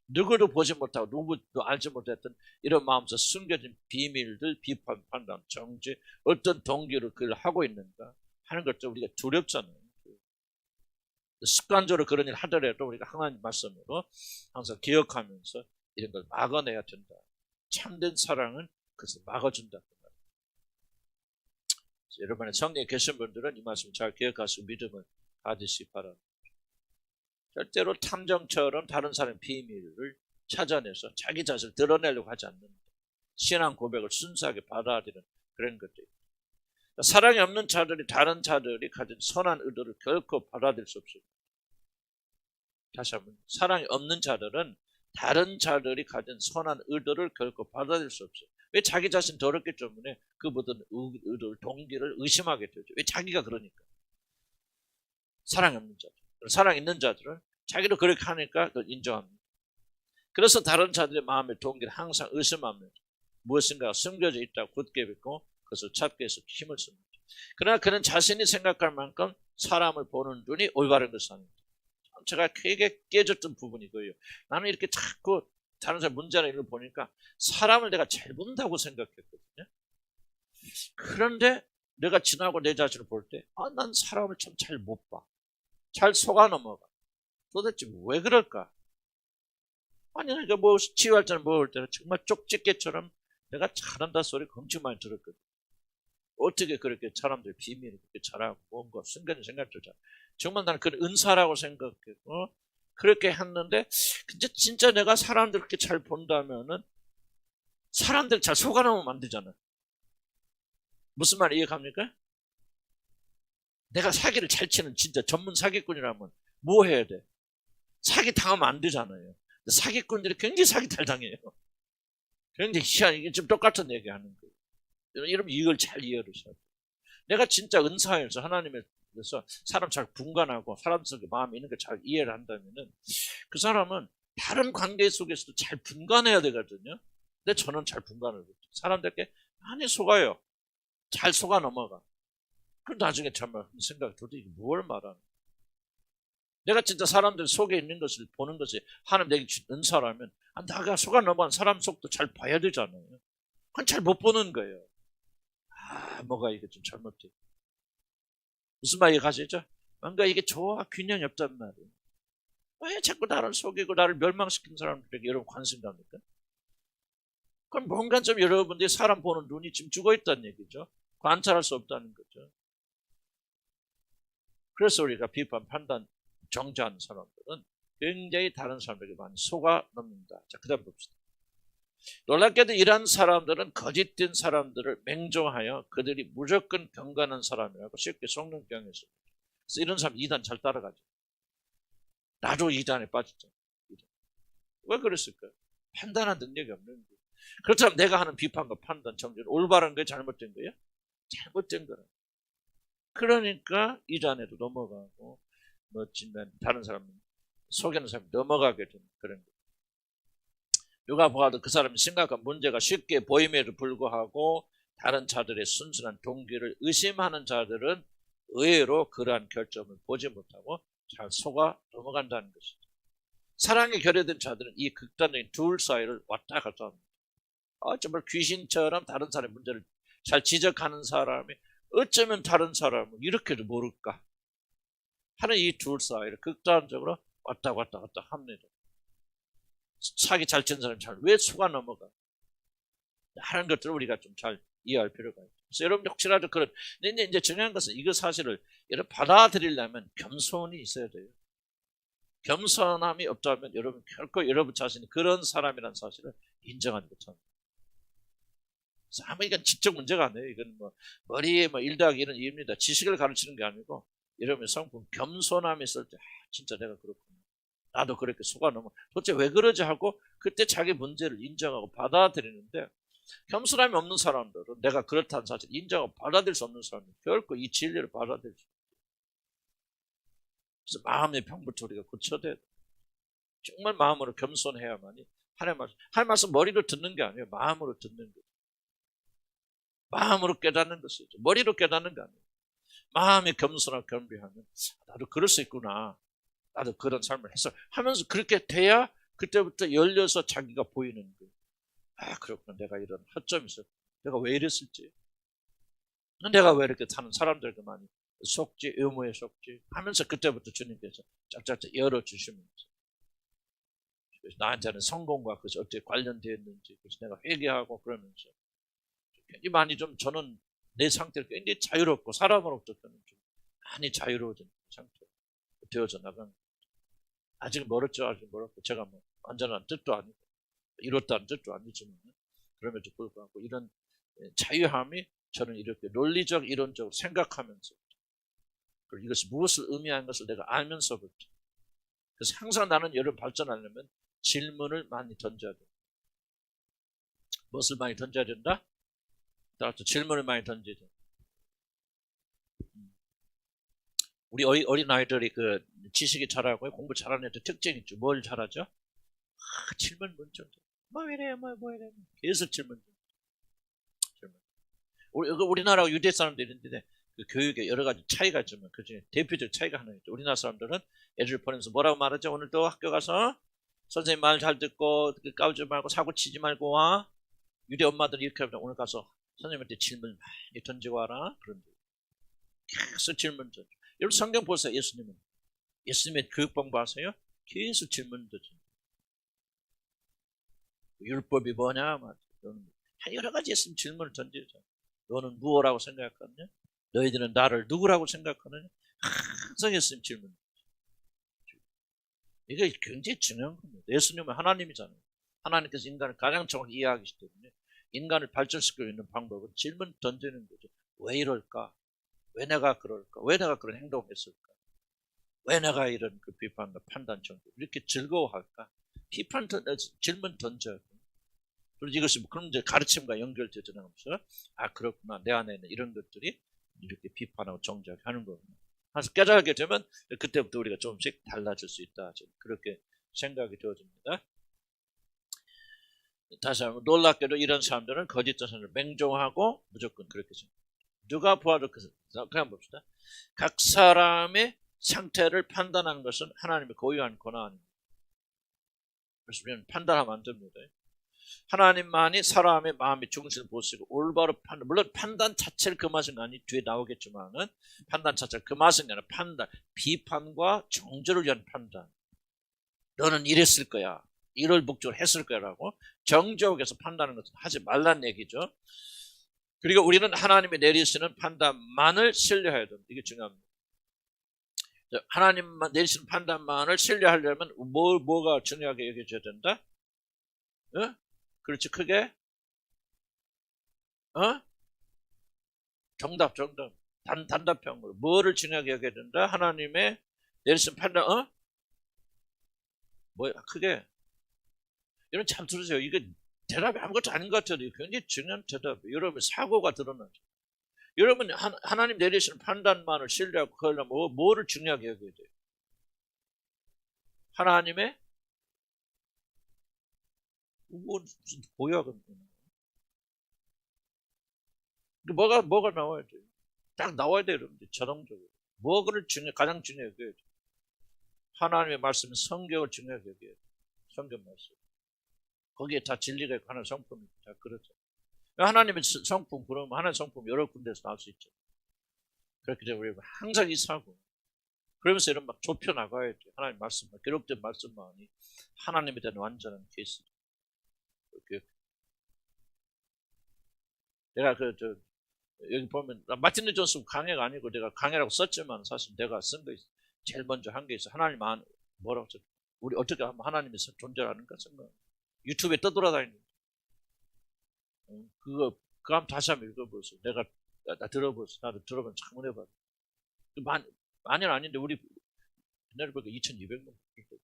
Speaker 1: 누구도 보지 못하고 누구도 알지 못했던 이런 마음속 숨겨진 비밀들, 비판, 판단, 정죄, 어떤 동기로 그걸 하고 있는가 하는 것도 우리가 두렵잖아요. 습관적으로 그런 일 하더라도 우리가 하나님 말씀으로 항상 기억하면서 이런 걸 막아내야 된다. 참된 사랑은 그것을 막아준다. 여러분의 성령에 계신 분들은 이 말씀 잘 기억하시고 믿음을 가지시기 바랍니다. 절대로 탐정처럼 다른 사람의 비밀을 찾아내서 자기 자신을 드러내려고 하지 않는다. 신앙 고백을 순수하게 받아들이는 그런 것들. 사랑이 없는 자들이 다른 자들이 가진 선한 의도를 결코 받아들일 수 없습니다. 다시 한번, 사랑이 없는 자들은 다른 자들이 가진 선한 의도를 결코 받아들일 수 없어요. 왜? 자기 자신 더럽기 때문에 그 모든 의도를, 동기를 의심하게 되죠. 왜? 자기가 그러니까. 사랑이 없는 자들, 사랑 있는 자들은 자기도 그렇게 하니까 그걸 인정합니다. 그래서 다른 자들의 마음의 동기를 항상 의심합니다. 무엇인가 숨겨져 있다고 굳게 믿고 그것을 찾기 위해서 힘을 씁니다. 그러나 그는 자신이 생각할 만큼 사람을 보는 눈이 올바른 것이 아닙니다. 제가 크게 깨졌던 부분이 그거예요. 나는 이렇게 자꾸 다른 사람 문제나 이런 걸 보니까 사람을 내가 잘 본다고 생각했거든요. 그런데 내가 지나고 내 자신을 볼 때, 난 사람을 참 잘 못 봐. 잘 속아 넘어가. 도대체 왜 그럴까? 아니, 그러니까 뭐, 치유할 때는 먹을 때는 정말 쪽집게처럼 내가 잘한다 소리 엄청 많이 들었거든. 어떻게 그렇게 사람들 비밀을 그렇게 잘하고, 뭔가 순간에 생각조차. 정말 나는 그런 은사라고 생각했고, 그렇게 했는데, 근데 진짜 내가 사람들 그렇게 잘 본다면은, 사람들 잘 속아놓으면 안 되잖아. 무슨 말 이해갑니까? 내가 사기를 잘 치는 진짜 전문 사기꾼이라면 뭐 해야 돼? 사기 당하면 안 되잖아요. 사기꾼들이 굉장히 사기 잘 당해요. 굉장히 희한, 이게 지금 똑같은 얘기 하는 거예요. 여러분, 이걸 잘 이해를 하셔야 돼요. 내가 진짜 은사에서 하나님에서 사람 잘 분간하고 사람 속에 마음이 있는 걸 잘 이해를 한다면은 그 사람은 다른 관계 속에서도 잘 분간해야 되거든요. 근데 저는 잘 분간을 못해요. 사람들께 많이 속아요. 잘 속아 넘어가. 그럼 나중에 정말 생각이 도대체 뭘 말하는 거야. 내가 진짜 사람들 속에 있는 것을 보는 것이 하나님 내게 준 은사라면 내가 속아 넘어간 사람 속도 잘 봐야 되잖아요. 그건 잘 못 보는 거예요. 뭐가 이게 좀 잘못돼. 무슨 말이 가시죠? 뭔가 이게 조화 균형이 없단 말이에요. 왜 자꾸 나를 속이고 나를 멸망시키는 사람들에게 여러분 관심 갑니까? 그럼 뭔가 좀 여러분들이 사람 보는 눈이 지금 죽어 있다는 얘기죠. 관찰할 수 없다는 거죠. 그래서 우리가 비판, 판단, 정죄하는 사람들은 굉장히 다른 사람들에게 많이 속아 넘는다. 자, 그 다음 봅시다. 놀랍게도 이러한 사람들은 거짓된 사람들을 맹종하여 그들이 무조건 경건한 사람이라고 쉽게 속는 경향이 있습니다. 그래서 이런 사람 이단 잘 따라가죠. 나도 이단에 빠졌죠. 왜 그랬을까요? 판단한 능력이 없는 거예요. 그렇다면 내가 하는 비판과 판단, 정죄는 올바른 거예요? 잘못된 거예요? 잘못된 거예요. 그러니까 이단에도 넘어가고 다른 사람 속이는 사람이 넘어가게 되는 그런 거예요. 누가 보아도 그 사람이 심각한 문제가 쉽게 보임에도 불구하고 다른 자들의 순수한 동기를 의심하는 자들은 의외로 그러한 결점을 보지 못하고 잘 속아 넘어간다는 것이죠. 사랑에 결여된 자들은 이 극단적인 둘 사이를 왔다 갔다 합니다. 정말 귀신처럼 다른 사람의 문제를 잘 지적하는 사람이 어쩌면 다른 사람은 이렇게도 모를까 하는 이 둘 사이를 극단적으로 왔다 갔다 합니다. 사기 잘 치는 사람이 왜 속아 넘어가? 하는 것들을 우리가 좀 잘 이해할 필요가 있죠. 그래서 여러분 혹시라도 근데 이제 중요한 것은 이거 사실을 여러분 받아들이려면 겸손이 있어야 돼요. 겸손함이 없다면 여러분 결코 여러분 자신이 그런 사람이라는 사실을 인정하지 못합니다. 그래서 이건 지적 문제가 아니에요. 이건 머리에 1 더하기 1은 2입니다. 지식을 가르치는 게 아니고 여러분의 성품 겸손함이 있을 때 진짜 내가 그렇구나. 나도 그렇게 속아 넘어. 도대체 왜 그러지 하고 그때 자기 문제를 인정하고 받아들이는데 겸손함이 없는 사람들은 내가 그렇다는 사실을 인정하고 받아들일 수 없는 사람은 결코 이 진리를 받아들일 수 없어요. 그래서 마음의 병부터 우리가 고쳐야 돼요. 정말 마음으로 겸손해야만이 하나님 말씀 머리로 듣는 게 아니에요. 마음으로 듣는 거예요. 마음으로 깨닫는 것이죠. 머리로 깨닫는 게 아니에요. 마음이 겸손하고 겸비하면 나도 그럴 수 있구나. 나도 그런 삶을 했어 하면서 그렇게 돼야 그때부터 열려서 자기가 보이는 거예요. 그렇구나. 내가 이런 허점이 있어. 내가 왜 이랬을지. 내가 왜 이렇게 사는 사람들에게 많이 속지, 의무에 속지 하면서 그때부터 주님께서 짝짝짝 열어주시면서 나한테는 성공과 그것이 어떻게 관련되어 있는지 그래서 내가 회개하고 그러면서 굉장히 많이 좀 저는 내 상태가 굉장히 자유롭고 사람으로부터는 좀 많이 자유로워진 상태가 되어져 나가는. 아직 멀었죠. 아직 멀었고 제가 뭐 완전한 뜻도 아니고 이뤘다는 뜻도 아니지만 그럼에도 불구하고 이런 자유함이 저는 이렇게 논리적 이론적으로 생각하면서 그리고 이것이 무엇을 의미하는 것을 내가 알면서부터 그래서 항상 나는 여러분 발전하려면 질문을 많이 던져야 된다. 무엇을 많이 던져야 된다? 따라서 질문을 많이 던지죠. 우리 어린아이들이 그 지식이 잘하고 공부 잘하는 애들 특징이 있죠. 뭘 잘하죠? 질문 문제. 뭐 이래요, 뭐 이래요. 계속 질문. 우리나라하고 유대 사람들이 있는데 그 교육에 여러 가지 차이가 있지만 그 중에 대표적 차이가 하나 있죠. 우리나라 사람들은 애들 보내면서 뭐라고 말하죠? 오늘도 학교 가서 선생님 말 잘 듣고 까불지 말고 사고 치지 말고 와. 유대 엄마들이 이렇게 하면 오늘 가서 선생님한테 질문 많이 던지고 와라. 그런데 계속 질문 던져. 여러분 성경 보세요. 예수님의 교육 방법 아세요? 계속 질문 던져. 율법이 뭐냐? 여러 가지 있으면 질문을 던지죠. 너는 무엇이라고 생각하느냐? 너희들은 나를 누구라고 생각하느냐? 항상 예수님 질문. 이게 굉장히 중요한 겁니다. 예수님은 하나님이잖아요. 하나님께서 인간을 가장 정확히 이해하기 때문에 인간을 발전시키고 있는 방법은 질문 던지는 거죠. 왜 이럴까? 왜 내가 그럴까? 왜 내가 그런 행동을 했을까? 왜 내가 이런 그 비판과 판단 정도 이렇게 즐거워할까? 질문 던져야 돼요. 그리고 이것이 그런 이제 가르침과 연결되지 않으면서 그렇구나. 내 안에 있는 이런 것들이 이렇게 비판하고 정죄하는 거구나. 그래서 깨닫게 되면 그때부터 우리가 조금씩 달라질 수 있다. 그렇게 생각이 되어집니다. 다시 한번 놀랍게도 이런 사람들은 거짓 자신을 맹종하고 무조건 그렇게 생각합니다. 누가 보아도 그냥 봅시다. 각 사람의 상태를 판단하는 것은 하나님의 고유한 권한입니다. 그래서 우리는 판단하면 안 됩니다. 하나님만이 사람의 마음의 중심을 보시고 올바로 판단, 물론 판단 자체를 그 맛은 아니 뒤에 나오겠지만은 판단 자체를 그 맛은 아니라 판단, 비판과 정죄를 위한 판단. 너는 이랬을 거야. 이럴 목적으로 했을 거야라고 정죄하게서 판단하는 것은 하지 말란 얘기죠. 그리고 우리는 하나님이 내리시는 판단만을 신뢰해야 됩니다. 이게 중요합니다. 하나님만 내리시는 판단만을 신뢰하려면 뭐가 중요하게 여겨져야 된다? 어? 그렇지 크게? 정답. 단답형으로 뭐를 중요하게 여겨야 된다? 하나님의 내리시는 판단. 뭐야 크게? 여러분 참 들으세요. 이게 대답이 아무것도 아닌 것 같아요. 굉장히 중요한 대답이에요. 여러분의 사고가 드러나죠. 여러분 하나님 내리시는 판단만을 신뢰하고 그러려면 뭐를 중요하게 여겨야 돼요? 하나님의 무슨 고약은 뭐가 나와야 돼요? 딱 나와야 돼요, 여러분들. 자동적으로. 뭐를 가장 중요하게 여겨야 돼요? 하나님의 말씀은 성경을 중요하게 여겨야 돼요. 성경 말씀. 거기에 다 진리가 있고 하나님의 성품이 다 그렇죠. 하나님의 성품, 그러면 하나님의 성품 여러 군데서 나올 수 있죠. 그렇기 때문에 우리가 항상 이 사고. 그러면서 이런 막 좁혀 나가야 돼요. 하나님 말씀만, 기록된 말씀만이 하나님에 대한 완전한 케이스. 내가 여기 보면 마틴 루 존슨 강해가 아니고 내가 강해라고 썼지만 사실 내가 쓴 거 있어. 제일 먼저 한 게 있어. 하나님 뭐라고 써? 우리 어떻게 하면 하나님이 존재하는가 생각. 유튜브에 떠돌아다니는. 그거 한번 다시 한번 읽어보세요. 나 들어보세요. 나도 들어보면 참 은혜 받아. 많이는 아닌데 우리 옛날에 보니까 2,200명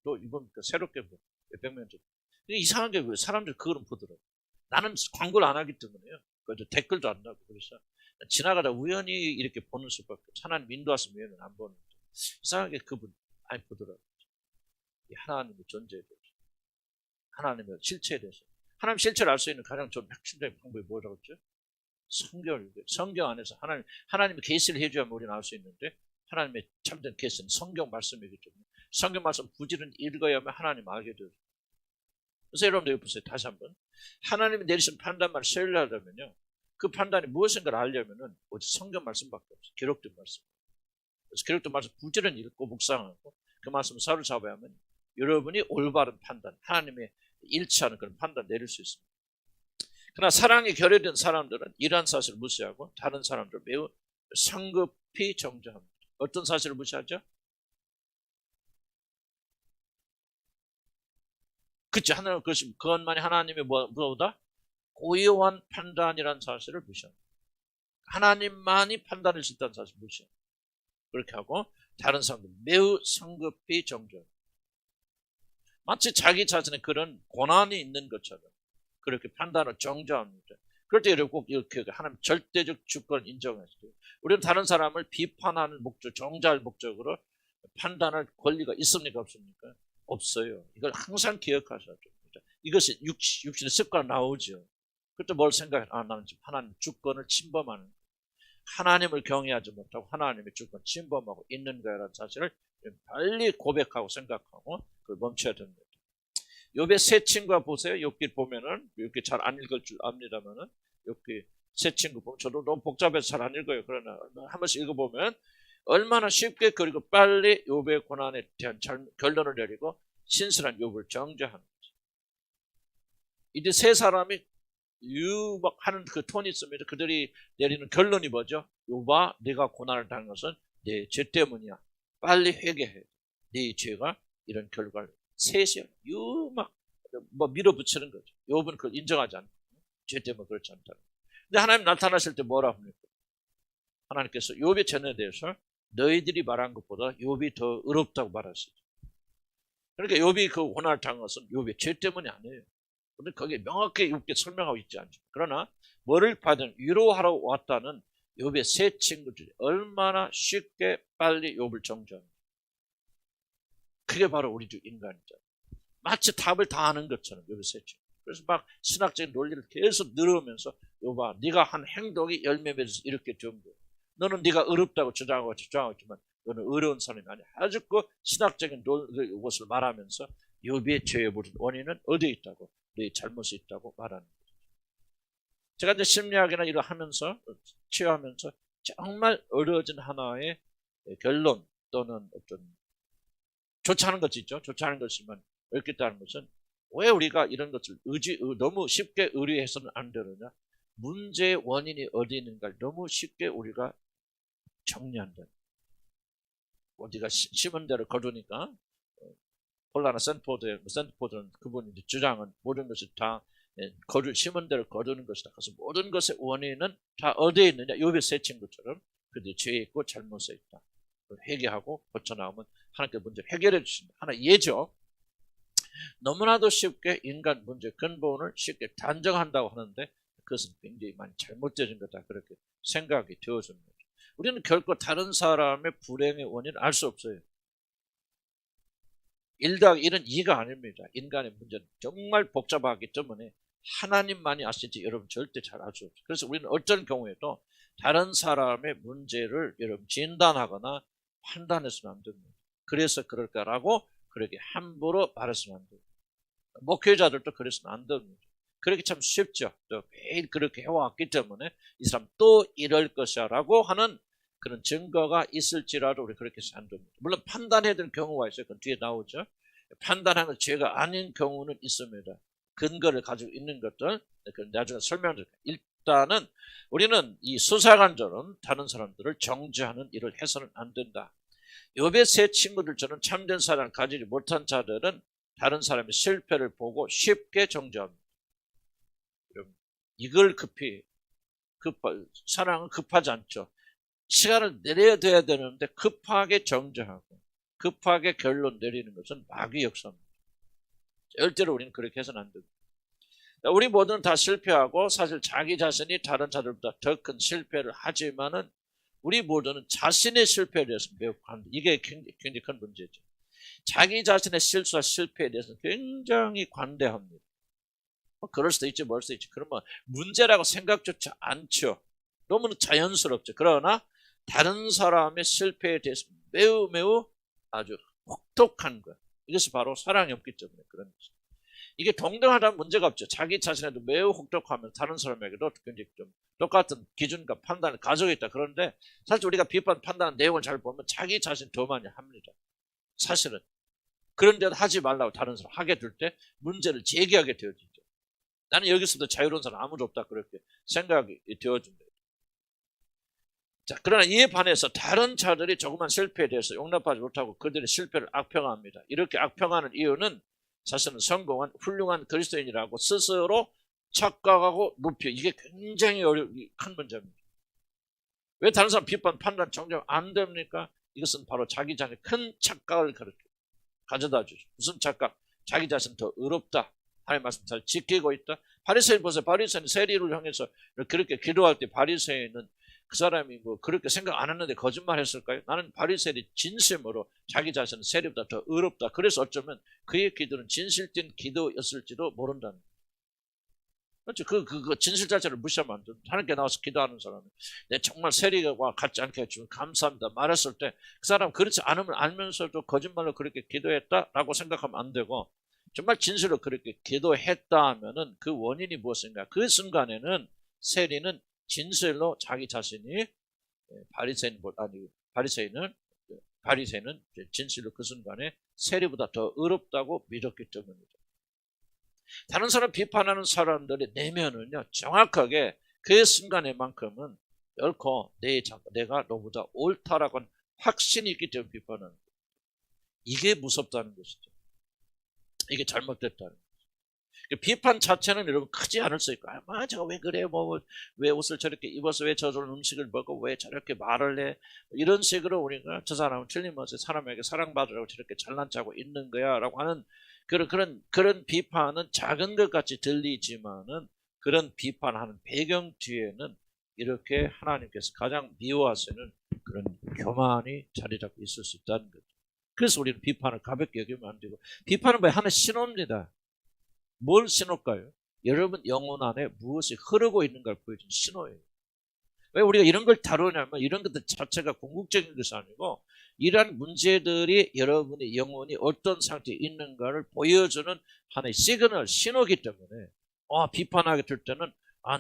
Speaker 1: 또 이번 새롭게 몇백 명 정도. 이상한 게 사람들 그거는 보더라고. 나는 광고를 안 하기 때문에요. 댓글도 안 나고 그래서 지나가다 우연히 이렇게 보는 수밖에 없어. 하나님 인도하시면 우연히 안 보는데 이상하게 그분 많이 보더라고요. 하나님의 존재에 대해서, 하나님의 실체에 대해서. 하나님 실체를 알 수 있는 가장 좋은 핵심적인 방법이 뭐라고 했죠? 성경 안에서 하나님의 계시를 해줘야만 우리는 알 수 있는데 하나님의 참된 계시는 성경 말씀이기 때문에 성경 말씀 부지런히 읽어야만 하나님 알게 되죠. 그래서 여러분들 여기 보세요. 다시 한번. 하나님이 내리신 판단만 신뢰하려면요. 그 판단이 무엇인가를 알려면은 오직 성경 말씀밖에 없어요. 기록된 말씀. 그래서 기록된 말씀 부지런히 읽고 묵상하고 그 말씀을 사로잡아야 하면 여러분이 올바른 판단, 하나님의 일치하는 그런 판단 내릴 수 있습니다. 그러나 사랑이 결여된 사람들은 이러한 사실을 무시하고 다른 사람들을 매우 성급히 정죄합니다. 어떤 사실을 무시하죠? 그치, 하나님, 그것만이 하나님의 뭐보다 고유한 판단이라는 사실을 무시합니다. 하나님만이 판단할 수 있다는 사실을 무시합니다. 그렇게 하고 다른 사람들 매우 성급히 정죄합니다. 마치 자기 자신의 그런 권한이 있는 것처럼 그렇게 판단을 정죄합니다. 그럴 때 꼭 이렇게 하나님 절대적 주권을 인정했어요. 우리는 다른 사람을 비판하는 목적, 정죄할 목적으로 판단할 권리가 있습니까? 없습니까? 없어요. 이걸 항상 기억하셔야 됩니다. 이것이 육신의 습관 나오죠. 그때 뭘 생각해? 나는 지금 하나님 주권을 침범하는 거예요. 하나님을 경외하지 못하고 하나님의 주권 침범하고 있는 거라는 사실을 빨리 고백하고 생각하고 그걸 멈춰야 됩니다. 욥의 세 친구가 보세요. 욥기 보면은 욥기 잘 안 읽을 줄 압니다만은 욥기 세 친구 보면 저도 너무 복잡해서 잘 안 읽어요. 그러나 한 번씩 읽어보면 얼마나 쉽게 그리고 빨리 욥의 고난에 대한 결론을 내리고 신실한 욥을 정죄하는 거죠. 이제 세 사람이 유박하는 그 톤이 있습니다. 그들이 내리는 결론이 뭐죠? 욥아, 네가 고난을 당한 것은 네 죄 때문이야. 빨리 회개해. 네 죄가 이런 결과를 셋이 유막 밀어붙이는 거죠. 욥은 그걸 인정하지 않고 죄 때문에 그렇지 않다. 근데 하나님 나타나실 때 뭐라 합니까? 하나님께서 욥의 죄에 대해서 너희들이 말한 것보다 욥이 더 의롭다고 말하시죠. 그러니까 욥이 그 고난을 당한 것은 욥의 죄 때문이 아니에요. 근데 거기에 명확하게 욥께 설명하고 있지 않죠. 그러나 뭐를 받은 위로하러 왔다는 욥의 세 친구들이 얼마나 쉽게 빨리 욥을 정죄합니다. 그게 바로 우리도 인간이죠. 마치 답을 다 아는 것처럼 욥의 세 친구. 그래서 막 신학적인 논리를 계속 늘어오면서 욥아, 네가 한 행동이 열매 맺어서 이렇게 된 거야. 너는 네가 의롭다고 주장하고 있지만 너는 의로운 사람이 아니야. 아주 그 신학적인 것을 말하면서 욥의 죄의 원인은 어디에 있다고? 네 잘못이 있다고 말하는 거죠. 제가 이제 심리학이나 이거 하면서 치유하면서 정말 어려워진 하나의 결론 또는 어떤 좋지 않은 것이 있죠. 좋지 않은 것이면 어렵겠다는 것은 왜 우리가 이런 것을 너무 쉽게 의뢰해서는 안 되느냐? 문제의 원인이 어디 있는가를 너무 쉽게 우리가 정리한다. 어디가 심은 대로 거두니까 폴라나 센트포드는 그분이 주장은 모든 것이 다 심은 대로 거두는 것이다. 그래서 모든 것의 원인은 다 어디에 있느냐? 욥의 세 친구처럼 그들 죄에 있고 잘못에 있다. 회개하고 고쳐나오면 하나님께 문제를 해결해 주신다. 하나 예죠. 너무나도 쉽게 인간 문제 근본을 쉽게 단정한다고 하는데 그것은 굉장히 많이 잘못되어진 거다. 그렇게 생각이 되어집니다. 우리는 결코 다른 사람의 불행의 원인을 알 수 없어요. 1+1은 2가 아닙니다. 인간의 문제는 정말 복잡하기 때문에 하나님만이 아시지 여러분 절대 잘 알 수 없어요. 그래서 우리는 어떤 경우에도 다른 사람의 문제를 여러분 진단하거나 판단해서는 안 됩니다. 그래서 그럴까라고 그렇게 함부로 말해서는 안 됩니다. 목회자들도 그래서는 안 됩니다. 그렇게 참 쉽죠. 또 매일 그렇게 해왔기 때문에 이 사람 또 이럴 것이야 라고 하는 그런 증거가 있을지라도 우리 그렇게 해서 안 됩니다. 물론 판단해야 되는 경우가 있어요. 그건 뒤에 나오죠. 판단하는 죄가 아닌 경우는 있습니다. 근거를 가지고 있는 것들 나중에 설명드릴게요. 일단은 우리는 이 수사관처럼 다른 사람들을 정죄하는 일을 해서는 안 된다. 욥의 세 친구들처럼 참된 사랑을 가지지 못한 자들은 다른 사람의 실패를 보고 쉽게 정죄합니다. 이걸 사랑은 급하지 않죠. 시간을 내려둬야 되는데 급하게 정죄하고 급하게 결론 내리는 것은 마귀의 역사입니다. 절대로 우리는 그렇게 해서는 안 됩니다. 우리 모두는 다 실패하고 사실 자기 자신이 다른 자들보다 더 큰 실패를 하지만은 우리 모두는 자신의 실패에 대해서 매우 이게 굉장히 큰 문제죠. 자기 자신의 실수와 실패에 대해서 굉장히 관대합니다. 그럴 수도 있지 뭘 수도 있지. 그러면 문제라고 생각조차 않죠. 너무나 자연스럽죠. 그러나 다른 사람의 실패에 대해서 매우 아주 혹독한 것. 이것이 바로 사랑이 없기 때문에 그런 거죠. 이게 동등하다는 문제가 없죠. 자기 자신에도 매우 혹독하면 다른 사람에게도 굉장히 좀 똑같은 기준과 판단을 가지고 있다. 그런데 사실 우리가 비판 판단하는 내용을 잘 보면 자기 자신 더 많이 합니다. 사실은. 그런데도 하지 말라고 다른 사람 하게 될 때 문제를 제기하게 되어지죠. 나는 여기서도 자유로운 사람 아무도 없다 그렇게 생각이 되어집니다. 자, 그러나 이에 반해서 다른 자들이 조그만 실패에 대해서 용납하지 못하고 그들의 실패를 악평합니다. 이렇게 악평하는 이유는 자신은 성공한 훌륭한 그리스도인이라고 스스로 착각하고 높여. 이게 굉장히 큰 문제입니다. 왜 다른 사람 비판, 판단, 정정 안 됩니까? 이것은 바로 자기 자신의 큰 착각을 가져다 주죠. 무슨 착각? 자기 자신 더 의롭다. 하나님 말씀 잘 지키고 있다. 바리새인 보세요. 바리새인 세리를 향해서 그렇게 기도할 때 바리새인은 그 사람이 뭐 그렇게 생각 안 했는데 거짓말 했을까요? 나는 바리새인이 진심으로 자기 자신은 세리보다 더 의롭다. 그래서 어쩌면 그의 기도는 진실된 기도였을지도 모른다는 거예요. 그렇죠. 그 진실 자체를 무시하면 안 돼. 하나님께 나와서 기도하는 사람은 내 정말 세리와 같지 않게 해주면 감사합니다 말했을 때 그 사람 그렇지 않으면 알면서도 거짓말로 그렇게 기도했다라고 생각하면 안 되고, 정말 진실로 그렇게 기도했다 하면은 그 원인이 무엇인가? 그 순간에는 세리는 진실로 자기 자신이 바리새인은 진실로 그 순간에 세리보다 더 의롭다고 믿었기 때문이죠. 다른 사람 비판하는 사람들의 내면은요, 정확하게 그 순간에만큼은 결코 내가 너보다 옳다라고 하는 확신이 있기 때문에 비판하는 거예요. 이게 무섭다는 것이죠. 이게 잘못됐다는 거죠. 비판 자체는 여러분 크지 않을 수 있고, 제가 왜 그래, 왜 옷을 저렇게 입어서, 왜 저런 음식을 먹고, 왜 저렇게 말을 해, 이런 식으로 우리가 저 사람은 틀림없이 사람에게 사랑받으라고 저렇게 잘난 척하고 있는 거야 라고 하는 그런 비판은 작은 것 같이 들리지만은, 그런 비판하는 배경 뒤에는 이렇게 하나님께서 가장 미워하시는 그런 교만이 자리 잡고 있을 수 있다는 거죠. 그래서 우리는 비판을 가볍게 여기면 안 되고, 비판은 뭐 하나의 신호입니다. 뭘 신호일까요? 여러분 영혼 안에 무엇이 흐르고 있는가를 보여주는 신호예요. 왜 우리가 이런 걸 다루냐면, 이런 것들 자체가 궁극적인 것이 아니고 이러한 문제들이 여러분의 영혼이 어떤 상태에 있는가를 보여주는 하나의 시그널, 신호이기 때문에 비판하게 될 때는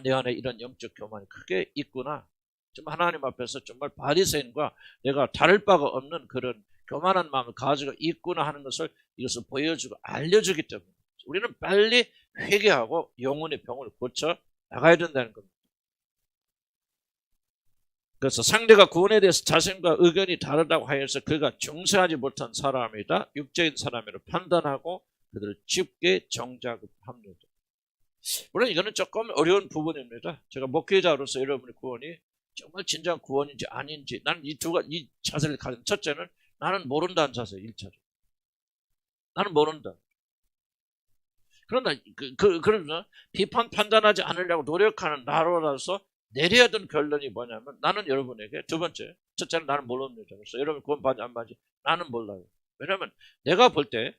Speaker 1: 내 안에 이런 영적 교만이 크게 있구나. 좀 하나님 앞에서 정말 바리새인과 내가 다를 바가 없는 그런 교만한 마음을 가지고 있구나 하는 것을 이것을 보여주고 알려주기 때문에 우리는 빨리 회개하고 영혼의 병을 고쳐 나가야 된다는 겁니다. 그래서 상대가 구원에 대해서 자신과 의견이 다르다고 하여서 그가 중생하지 못한 사람이다, 육적인 사람이라 판단하고 그들을 쉽게 정죄합니다. 물론 이거는 조금 어려운 부분입니다. 제가 목회자로서 여러분의 구원이 정말 진정한 구원인지 아닌지, 나는 이 자세를 가진, 첫째는 나는 모른다는 자세, 1차로. 나는 모른다. 그러나 그러나 비판 판단하지 않으려고 노력하는 나로라서 내려야 되는 결론이 뭐냐면, 나는 여러분에게 두 번째, 첫째는 나는 모릅니다. 그래서 여러분 구원받지 안 받지 나는 몰라요. 왜냐하면 내가 볼 때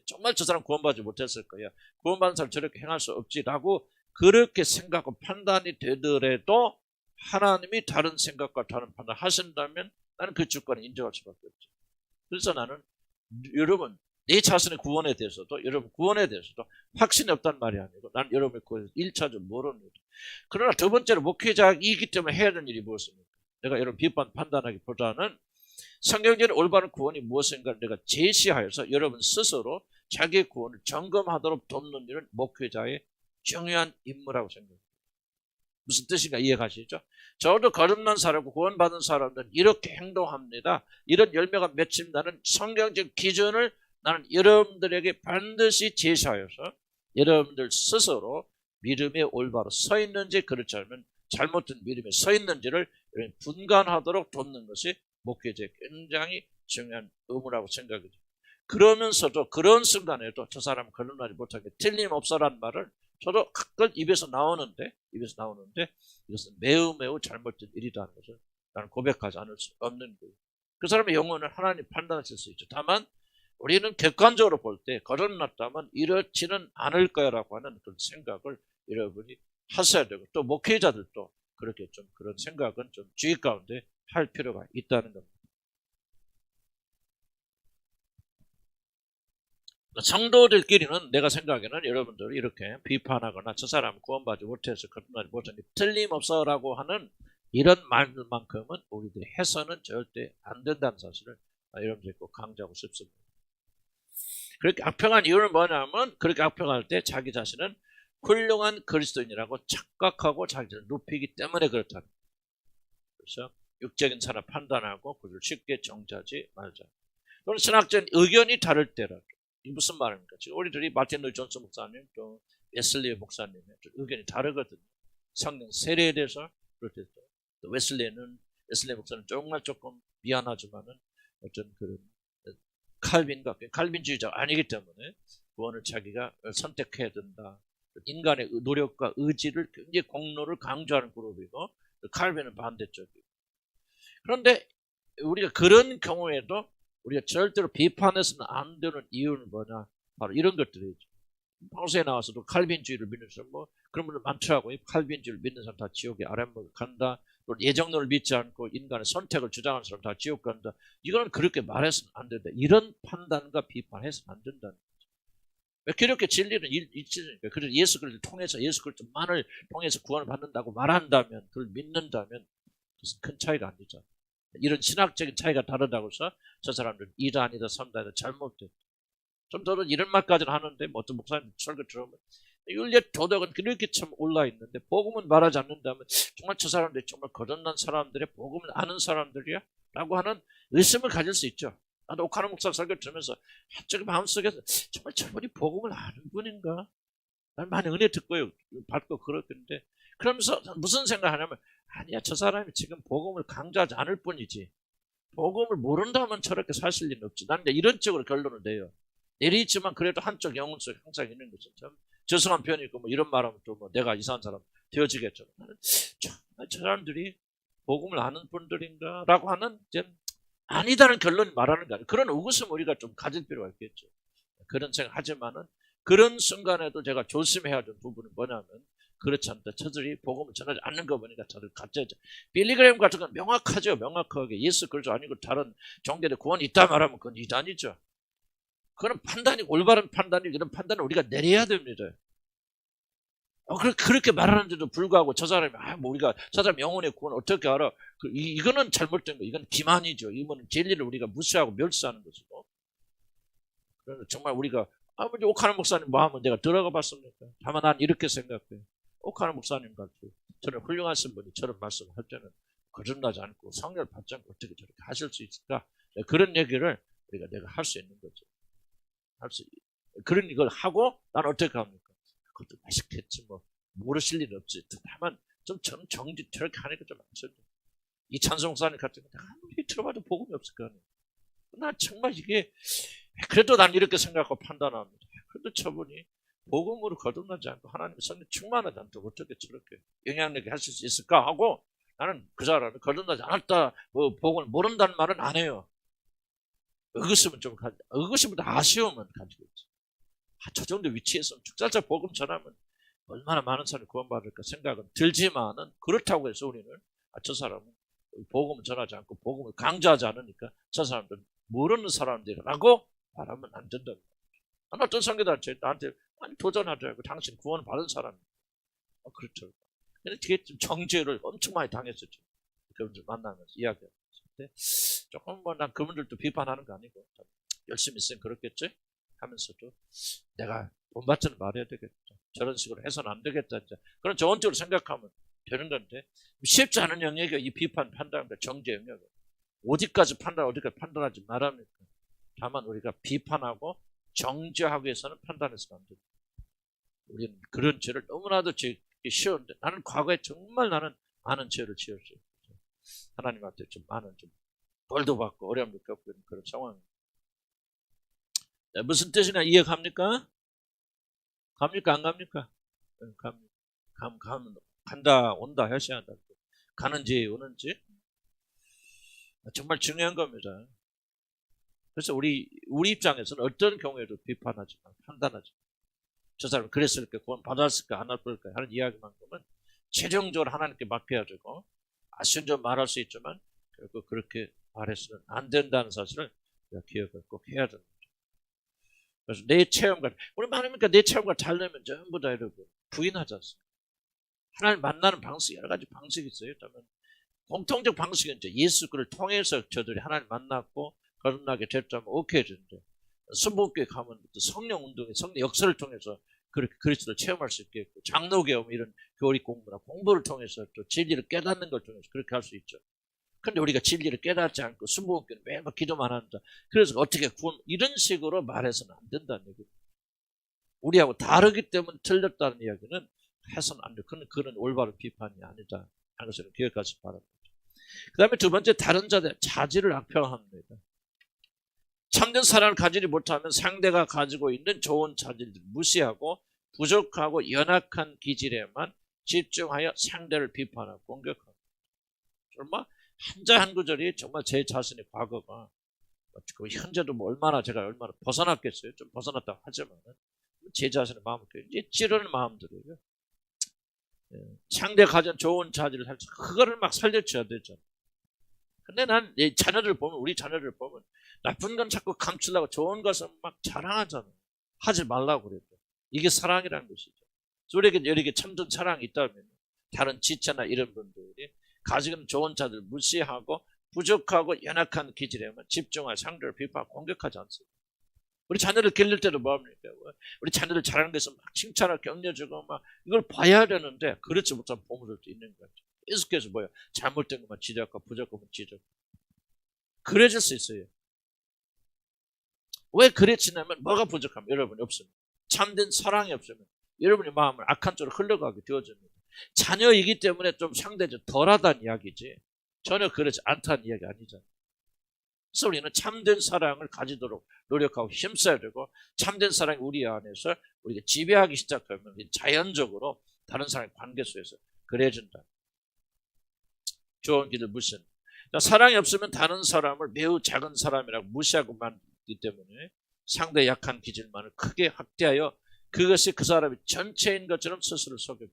Speaker 1: 정말 저 사람 구원받지 못했을 거야, 구원받은 사람 저렇게 행할 수 없지라고 그렇게 생각하고 판단이 되더라도 하나님이 다른 생각과 다른 판단 하신다면 나는 그 주권을 인정할 수밖에 없죠. 그래서 나는 여러분 내 자신의 구원에 대해서도, 여러분 구원에 대해서도 확신이 없단 말이 아니고, 난 여러분의 구원에 1차적으로 모릅니다. 그러나 두 번째로 목회자이기 때문에 해야 되는 일이 무엇입니까? 내가 여러분 비판 판단하기보다는 성경적인 올바른 구원이 무엇인가를 내가 제시하여서 여러분 스스로 자기의 구원을 점검하도록 돕는 일은 목회자의 중요한 임무라고 생각합니다. 무슨 뜻인가 이해가시죠? 저도 거듭난 사람과 구원받은 사람들은 이렇게 행동합니다, 이런 열매가 맺힌다는 성경적 기준을 나는 여러분들에게 반드시 제시하여서 여러분들 스스로 믿음에 올바로 서 있는지, 그렇지 않으면 잘못된 믿음에 서 있는지를 분간하도록 돕는 것이 목회자의 굉장히 중요한 의무라고 생각이 됩니다. 그러면서도 그런 순간에도 저 사람은 거듭나지 못하게 틀림없어라는 말을 저도 가끔 입에서 나오는데 이것은 매우 잘못된 일이라는 것을 나는 고백하지 않을 수 없는 거예요. 그 사람의 영혼을 하나님 판단하실 수 있죠. 다만 우리는 객관적으로 볼 때 거듭났다면 이렇지는 않을 거라고 하는 그런 생각을 여러분이 하셔야 되고, 또 목회자들도 그렇게 좀 그런 생각은 좀 주의 가운데 할 필요가 있다는 겁니다. 성도들끼리는 내가 생각에는 여러분들이 이렇게 비판하거나 저 사람 구원받지 못해서 거듭나지 못하니 틀림없어라고 하는 이런 말들만큼은 우리들이 해서는 절대 안 된다는 사실을 여러분들이 꼭 강조하고 싶습니다. 그렇게 악평한 이유는 뭐냐면, 그렇게 악평할 때 자기 자신은 훌륭한 그리스도인이라고 착각하고 자기를 높이기 때문에 그렇다. 그래서 육적인 사람 판단하고 그를 쉽게 정죄하지 말자. 또는 신학적인 의견이 다를 때라도. 이게 무슨 말입니까? 지금 우리들이 마틴 루이 존스 목사님 또 웨슬리 목사님의 의견이 다르거든요. 성령 세례에 대해서 그럴 때도 또 웨슬리 목사는 정말 조금 미안하지만은 어떤 그런 칼빈주의자가 아니기 때문에 구원을 자기가 선택해야 된다. 인간의 노력과 의지를 굉장히 공로를 강조하는 그룹이고 칼빈은 반대쪽이고. 그런데 우리가 그런 경우에도 우리가 절대로 비판해서는 안 되는 이유는 뭐냐? 바로 이런 것들이죠. 방송에 나와서도 칼빈주의를 믿는 사람 그런 분들 많더라고요. 칼빈주의를 믿는 사람 다 지옥에 아랫목에 간다. 또 예정론을 믿지 않고 인간의 선택을 주장하는 사람 다 지옥 간다. 이거는 그렇게 말해서는 안 된다. 이런 판단과 비판해서는 안 된다는 거죠. 왜 그렇게 진리는 일치니까. 그래서 예수 그리스도를 통해서 예수 그리스도만을 통해서 구원을 받는다고 말한다면 그걸 믿는다면 무슨 큰 차이가 안 되잖아요. 이런 신학적인 차이가 다르다고 해서 저 사람들은 이다 아니다 삼다 아니다 잘못됐다. 좀 더는 이런 말까지는 하는데 어떤 목사님 설교 들으면 윤리 도덕은 그렇게 참 올라 있는데 복음은 말하지 않는다면 정말 저 사람들이 정말 거듭난 사람들의 복음을 아는 사람들이야? 라고 하는 의심을 가질 수 있죠. 나도 오카노 목사 설교 들으면서 한쪽의 마음속에서 정말 저분이 복음을 아는 분인가? 난 많이 은혜 듣고요. 받고 그렇던데 그러면서 무슨 생각하냐면 아니야 저 사람이 지금 복음을 강조하지 않을 뿐이지 복음을 모른다면 저렇게 사실 리는 없지. 나는 이런 쪽으로 결론을 내요. 내리지만 그래도 한쪽 영혼 속에 항상 있는 것은 참 죄송한 표현이 있고 이런 말하면 또 내가 이상한 사람 되어지겠죠. 나는 저 사람들이 복음을 아는 분들인가 라고 하는 이제 아니다는 결론을 말하는 게 아니에요. 그런 의구심 우리가 좀 가질 필요가 있겠죠. 그런 생각하지만은 그런 순간에도 제가 조심해야 되는 부분은 뭐냐면 그렇지 않다. 저들이 복음을 전하지 않는 거 보니까 저들 가짜죠. 빌리그램 같은 건 명확하죠. 명확하게 예수 그리스도 아니고 다른 종교의 구원이 있다 말하면 그건 이단이죠. 그런 판단이 올바른 판단이 이런 판단을 우리가 내려야 됩니다. 그렇게 말하는데도 불구하고 저 사람이 우리가 저 사람 영혼의 구원 어떻게 알아? 이거는 잘못된 거. 이건 기만이죠. 이거는 진리를 우리가 무시하고 멸시하는 것이고. 그래서 정말 우리가 아버지 오카노 목사님 뭐 하면 내가 들어가 봤습니까? 다만 난 이렇게 생각해요. 오카노 목사님 같이 저는 훌륭하신 분이 저런 말씀을 할 때는 거듭나지 않고 성령을 받지 않고 어떻게 저렇게 하실 수 있을까? 그런 얘기를 내가 할 수 있는 거죠. 그런 이걸 하고 난 어떻게 합니까? 그것도 맛있겠지 모르실 일 없지. 다만 좀 저는 정지 저렇게 하니까 좀 안쓰러워. 이 찬송사님 같은 거 아무리 들어봐도 복음이 없을 거 아니에요. 난 정말 이게 그래도 난 이렇게 생각하고 판단합니다. 그래도 저분이 복음으로 거듭나지 않고 하나님의 성령 충만하지 않고 어떻게 저렇게 영향력이 하실 수 있을까 하고 나는 그 사람을 거듭나지 않았다 복음을 모른다는 말은 안 해요. 의구심보다 아쉬움은 가지고 있지. 저 정도 위치에서 축살자 복음 전하면 얼마나 많은 사람이 구원받을까 생각은 들지만은 그렇다고 해서 우리는 저 사람은 복음을 전하지 않고 복음을 강조하지 않으니까 저 사람들은 모르는 사람들이라고 말하면 안 된다고. 어떤 성교단체 나한테 많이 도전하더라고. 당신 구원 받은 사람이야. 그렇죠. 근데 되게 좀 정죄를 엄청 많이 당했었죠. 그분들 만나면서 이야기하면서. 조금 난 그분들도 비판하는 거 아니고 열심히 쓰면 그렇겠지 하면서도 내가 본받지는 말해야 되겠다. 저런 식으로 해서는 안 되겠다. 이제. 그런 좋은 쪽으로 생각하면 되는 건데 쉽지 않은 영역이 이 비판 판단과 정죄 영역이 어디까지 판단하지 말합니까? 다만 우리가 비판하고 정죄하기 위해서는 판단해서는 안 됩니다. 우리는 그런 죄를 너무나도 지기 쉬운데 나는 과거에 정말 나는 많은 죄를 지었어요. 하나님한테 좀 많은 벌도 받고 어려움도 겪고 있는 그런 상황입니다. 무슨 뜻이나 이해갑니까? 갑니까? 안 갑니까? 간다, 온다, 하셔야 한다. 가는지, 오는지. 정말 중요한 겁니다. 그래서 우리 입장에서는 어떤 경우에도 비판하지 마, 판단하지 마. 저 사람은 그랬을까, 구원 받았을까, 안 받을까 하는 이야기만큼은 최종적으로 하나님께 맡겨야 되고, 아쉬운 말할 수 있지만, 결국 그렇게 말해서는 안 된다는 사실을 우리가 기억을 꼭 해야 됩니다. 그래서 내 체험과, 우리 많으니까 내 체험과 다르면 전부 다 여러분, 부인하지 않습니다. 하나님 만나는 방식, 여러 가지 방식이 있어요. 그러면 공통적 방식은 이제 예수를 통해서 저들이 하나님 만났고, 거듭나게 됐다면 오케이 해주는데, 순복교에 가면 성령 운동의 성령 역사를 통해서 그렇게 그리스도를 체험할 수 있겠고, 장로교험 이런 교리 공부나 공부를 통해서 또 진리를 깨닫는 걸 통해서 그렇게 할 수 있죠. 근데 우리가 진리를 깨닫지 않고 순복음교는 매번 기도만 한다. 그래서 어떻게 이런 식으로 말해서는 안 된다는 얘기입니다. 우리하고 다르기 때문에 틀렸다는 이야기는 해서는 안 돼. 그런 올바른 비판이 아니다 하는 것을 기억하시기 바랍니다. 그 다음에 두 번째, 다른 자들 자질을 악평합니다. 참된 사랑을 가지지 못하면 상대가 가지고 있는 좋은 자질들을 무시하고 부족하고 연약한 기질에만 집중하여 상대를 비판하고 공격하고, 정말 한자 한 구절이 정말 제 자신의 과거가 현재도 뭐 얼마나 벗어났겠어요. 좀 벗어났다고 하지만 제 자신의 마음을 굉장히 찌르는 마음들이에요. 상대 가진 좋은 자질을 그거를 막 살려줘야 되죠. 근데 난 이 자녀들 보면, 우리 자녀들 보면 나쁜 건 자꾸 감추려고 좋은 것은 막 자랑하잖아. 하지 말라고 그래도. 이게 사랑이라는 것이죠. 우리에게 여러 참된 사랑이 있다면 다른 지체나 이런 분들이 가지고 있는 좋은 자들 무시하고 부족하고 연약한 기질에만 집중할 상대를 비판하고 공격하지 않습니다. 우리 자녀를 기를 때도 뭐합니까? 우리 자녀들 잘하는 것을 막 칭찬하고 격려주고 막 이걸 봐야 되는데 그렇지 못한 부모들도 있는 거죠. 계속해서 뭐야? 잘못된 것만 지적하고 부족한 것만 지적. 그래질 수 있어요. 왜 그래지냐면 뭐가 부족하면 여러분이 없으면, 참된 사랑이 없으면 여러분의 마음을 악한 쪽으로 흘러가게 되어집니다. 자녀이기 때문에 좀 상대적으로 덜하다는 이야기지 전혀 그렇지 않다는 이야기 아니잖아요. 그래서 우리는 참된 사랑을 가지도록 노력하고 힘써야 되고, 참된 사랑이 우리 안에서 우리가 지배하기 시작하면 자연적으로 다른 사람의 관계 속에서 그래진다. 좋은 길을 무시하는. 사랑이 없으면 다른 사람을 매우 작은 사람이라고 무시하고 만들기 때문에 상대의 약한 기질만을 크게 확대하여 그것이 그 사람이 전체인 것처럼 스스로 속여요.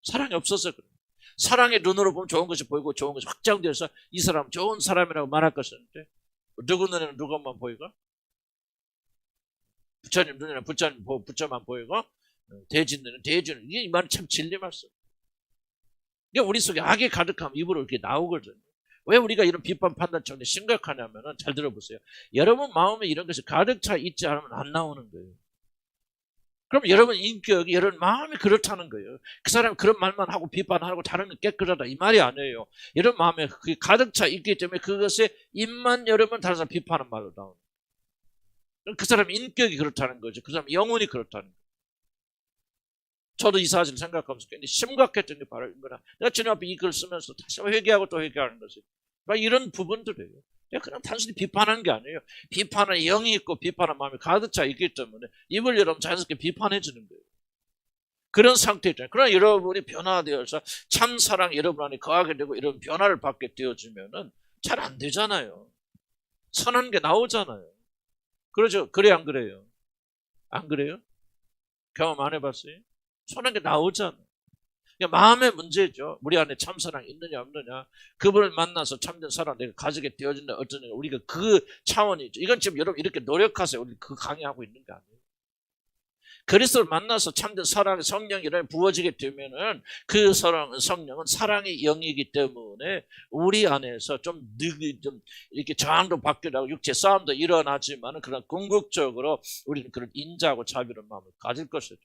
Speaker 1: 사랑이 없어서 그래요. 사랑의 눈으로 보면 좋은 것이 보이고 좋은 것이 확장되어서 이 사람은 좋은 사람이라고 말할 것인데, 누구 눈에는 누구만 보이고, 부처님 눈에는 부처만 보이고, 대진 눈에는 대주는, 이게 이 말은 참 진리 말씀. 그러니까 우리 속에 악이 가득하면 입으로 이렇게 나오거든요. 왜 우리가 이런 비판 판단처럼 심각하냐면은, 잘 들어보세요. 여러분 마음에 이런 것이 가득 차 있지 않으면 안 나오는 거예요. 그럼 여러분 인격이, 여러분 마음이 그렇다는 거예요. 그 사람이 그런 말만 하고 비판하고 다른 건 깨끗하다 이 말이 아니에요. 여러분 마음에 그게 가득 차 있기 때문에 그것에 입만 열으면 다른 사람 비판하는 말로 나오는 거예요. 그 사람 인격이 그렇다는 거죠. 그 사람 영혼이 그렇다는 거예요. 저도 이 사실을 생각하면서 굉장히 심각했던 게 바로 이거나, 내가 주님 앞에 이 글을 쓰면서 다시 회개하고 또 회개하는 것이 이런 부분들이에요. 그냥 단순히 비판하는 게 아니에요. 비판은 영이 있고 비판하는 마음이 가득 차 있기 때문에 입을 열면 자연스럽게 비판해 주는 거예요. 그런 상태 있잖아요. 그러나 여러분이 변화되어서 참 사랑 여러분 안에 거하게 되고 이런 변화를 받게 되어지면은 잘 안 되잖아요. 선한 게 나오잖아요. 그러죠? 그래 안 그래요? 안 그래요? 경험 안 해봤어요? 선한 게 나오잖아요. 그러니까 마음의 문제죠. 우리 안에 참사랑이 있느냐 없느냐. 그분을 만나서 참된 사랑 내가 가지게 되어진다 어쩌냐. 우리가 그 차원이죠. 이건 지금 여러분 이렇게 노력하세요. 우리 그 강의하고 있는 게 아니에요. 그리스도를 만나서 참된 사랑의 성령이 부어지게 되면은 그 성령은 사랑의 영이기 때문에 우리 안에서 좀 이렇게 저항도 받기도 하고 육체 싸움도 일어나지만은 그런 궁극적으로 우리는 그런 인자하고 자비로운 마음을 가질 것이다.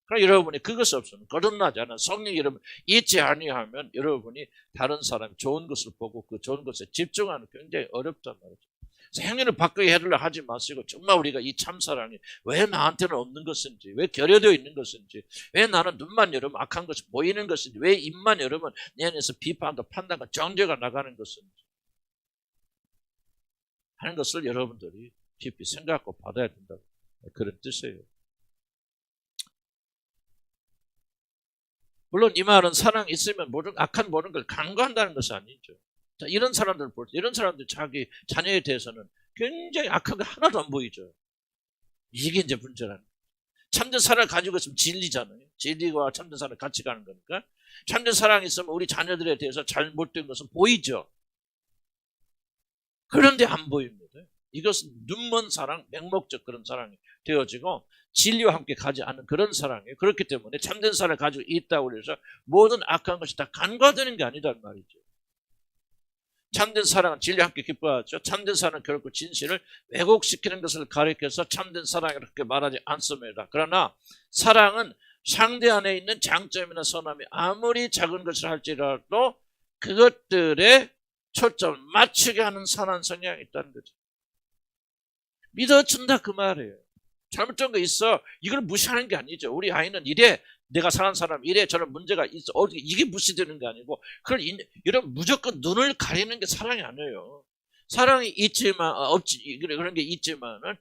Speaker 1: 그럼 여러분이 그것이 없으면, 거듭나지 않은 성령 여러분 잊지 아니하면 여러분이 다른 사람이 좋은 것을 보고 그 좋은 것에 집중하는 굉장히 어렵단 말이죠. 그래서 행위를 바꾸게 해달라 하지 마시고, 정말 우리가 이 참사랑이 왜 나한테는 없는 것인지, 왜 결여되어 있는 것인지, 왜 나는 눈만 열으면 악한 것이 보이는 것인지, 왜 입만 열으면 내 안에서 비판과 판단과 정죄가 나가는 것인지 하는 것을 여러분들이 깊이 생각하고 받아야 된다, 그런 뜻이에요. 물론 이 말은 사랑이 있으면 악한 모든 걸 간과한다는 것이 아니죠. 자, 이런 사람들 볼 때, 이런 사람들 자기 자녀에 대해서는 굉장히 악한 게 하나도 안 보이죠. 이게 이제 문제라는 거예요. 참된 사랑을 가지고 있으면 진리잖아요. 진리와 참된 사랑을 같이 가는 거니까. 참된 사랑이 있으면 우리 자녀들에 대해서 잘못된 것은 보이죠. 그런데 안 보입니다. 이것은 눈먼 사랑, 맹목적 그런 사랑이 되어지고 진리와 함께 가지 않는 그런 사랑이에요. 그렇기 때문에 참된 사랑을 가지고 있다고 해서 모든 악한 것이 다 간과되는 게 아니란 말이죠. 참된 사랑은 진리와 함께 기뻐하죠. 참된 사랑은 결코 진실을 왜곡시키는 것을 가리켜서 참된 사랑이라고 그렇게 말하지 않습니다. 그러나 사랑은 상대 안에 있는 장점이나 선함이 아무리 작은 것을 할지라도 그것들에 초점을 맞추게 하는 선한 성향이 있다는 거죠. 믿어준다 그 말이에요. 잘못된 거 있어. 이걸 무시하는 게 아니죠. 우리 아이는 이래, 내가 사는 사람 이래, 저런 문제가 있어. 이게 무시되는 게 아니고, 그걸 이런 무조건 눈을 가리는 게 사랑이 아니에요. 사랑이 있지만 없지 그런 게 있지만은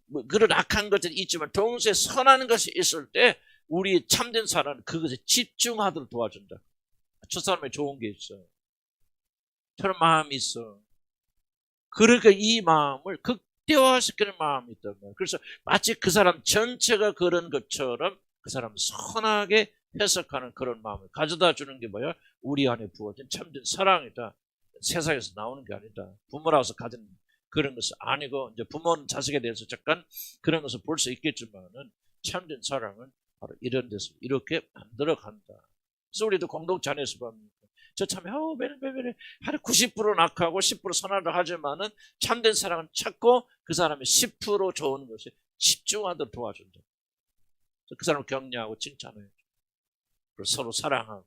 Speaker 1: 뭐 그런 악한 것들이 있지만 동시에 선한 것이 있을 때 우리 참된 사랑은 그것에 집중하도록 도와준다. 저 사람에 좋은 게 있어. 저런 마음이 있어. 그러니까 이 마음을 극대화시키는 마음이 있단 말이에요. 그래서 마치 그 사람 전체가 그런 것처럼 그 사람을 선하게 해석하는 그런 마음을 가져다 주는 게 뭐야? 우리 안에 부어진 참된 사랑이다. 세상에서 나오는 게 아니다. 부모라서 가진 그런 것은 아니고, 이제 부모는 자식에 대해서 잠깐 그런 것을 볼 수 있겠지만은 참된 사랑은 바로 이런 데서 이렇게 만들어 간다. 그래서 우리도 공동체 안에서 보면 저 참, 매일 하루 90% 낙하고 10% 선하려 하지만은 참된 사랑은 찾고 그 사람이 10% 좋은 것에 집중하도록 도와준다. 그 사람을 격려하고 칭찬해요. 그리고 서로 사랑하고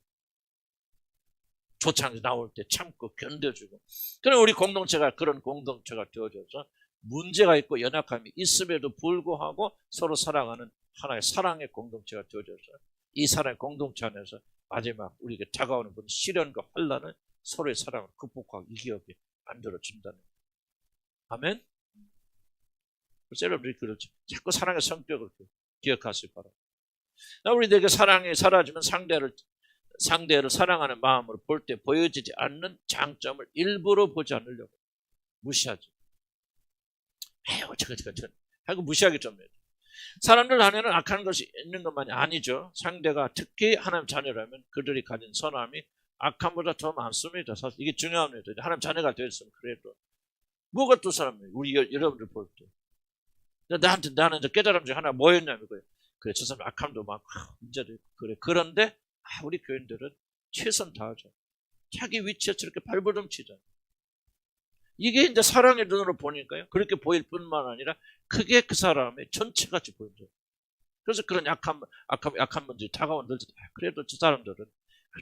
Speaker 1: 조창이 나올 때 참고 견뎌주고. 그럼 우리 공동체가 그런 공동체가 되어져서 문제가 있고 연약함이 있음에도 불구하고 서로 사랑하는 하나의 사랑의 공동체가 되어져서 이 사랑의 공동체 안에서 마지막 우리에게 다가오는 그 시련과 환난을 서로의 사랑을 극복하고 이기게 만들어준다는 거예요. 아멘? 그래서 여러분들이 그렇죠. 자꾸 사랑의 성격을 기억하시기 바랍니다. 우리에게 사랑이 사라지면 상대를 사랑하는 마음으로 볼 때 보여지지 않는 장점을 일부러 보지 않으려고 무시하죠. 하고 무시하기 좀 해요. 사람들 안에는 악한 것이 있는 것만이 아니죠. 상대가 특히 하나님 자녀라면 그들이 가진 선함이 악함보다 더 많습니다. 사실 이게 중요합니다. 하나님 자녀가 되었으면 그래도 뭐가 또 사람이에요. 우리 여러분들 볼 때 나는 이제 깨달음 중에 하나 뭐였냐면 그래 저 사람 악함도 많고 문제도 있고 그래. 그런데 우리 교인들은 최선 다하죠. 자기 위치에 저렇게 발버둥치죠. 이게 이제 사랑의 눈으로 보니까요. 그렇게 보일 뿐만 아니라 크게 그 사람의 전체같이 보인다. 그래서 그런 약한 분들이 다가온들 그래도 저 사람들은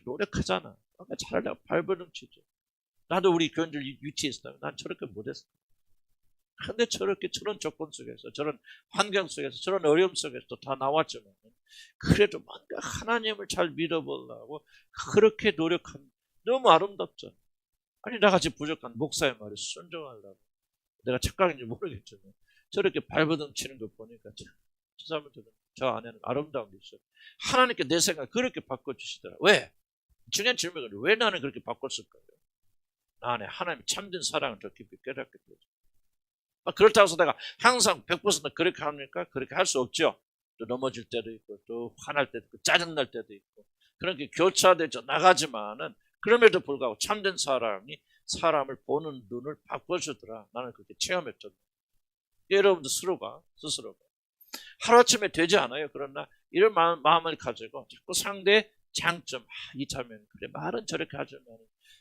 Speaker 1: 노력하잖아. 잘하려고 발버둥치죠. 나도 우리 교인들 위치에 있었다면 난 저렇게 못했어. 근데 저렇게 저런 조건 속에서 저런 환경 속에서 저런 어려움 속에서 다 나왔지만 그래도 뭔가 하나님을 잘 믿어보려고 그렇게 노력한 너무 아름답죠. 아니 나같이 부족한 목사의 말에 순종하려고 내가 착각인지 모르겠지만 저렇게 발버둥 치는 거 보니까 저 사람들은 저 안에는 아름다운 게 있어요. 하나님께 내 생각을 그렇게 바꿔주시더라. 왜? 중요한 질문은 왜 나는 그렇게 바꿨을까요? 나 안에 하나님의 참된 사랑을 더 깊이 깨닫게 되죠. 그렇다고 해서 내가 항상 100% 그렇게 합니까? 그렇게 할 수 없죠. 또 넘어질 때도 있고 또 화날 때도 있고 짜증날 때도 있고 그런 게 교차되죠. 나가지만은 그럼에도 불구하고 참된 사랑이 사람을 보는 눈을 바꿔주더라. 나는 그렇게 체험했죠. 여러분도 스스로가 하루아침에 되지 않아요. 그러나 이런 마음을 가지고 자꾸 상대의 장점, 이 차면 그래 말은 저렇게 하지만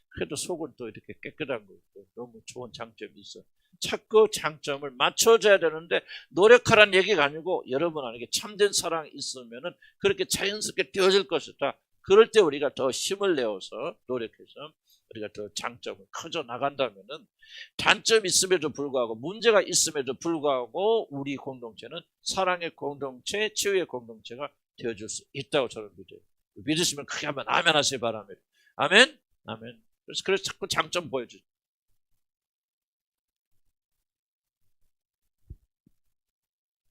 Speaker 1: 그래도 속은 또 이렇게 깨끗한 거 있고 너무 좋은 장점이 있어. 자꾸 장점을 맞춰줘야 되는데 노력하라는 얘기가 아니고 여러분 안에 참된 사랑이 있으면은 그렇게 자연스럽게 되어질 것이다. 그럴 때 우리가 더 힘을 내어서 노력해서 우리가 더 장점을 커져 나간다면은 단점이 있음에도 불구하고 문제가 있음에도 불구하고 우리 공동체는 사랑의 공동체, 치유의 공동체가 되어줄 수 있다고 저는 믿어요. 믿으시면 크게 한번 아멘 하시기 바랍니다. 아멘? 아멘. 그래서 자꾸 장점 보여주죠.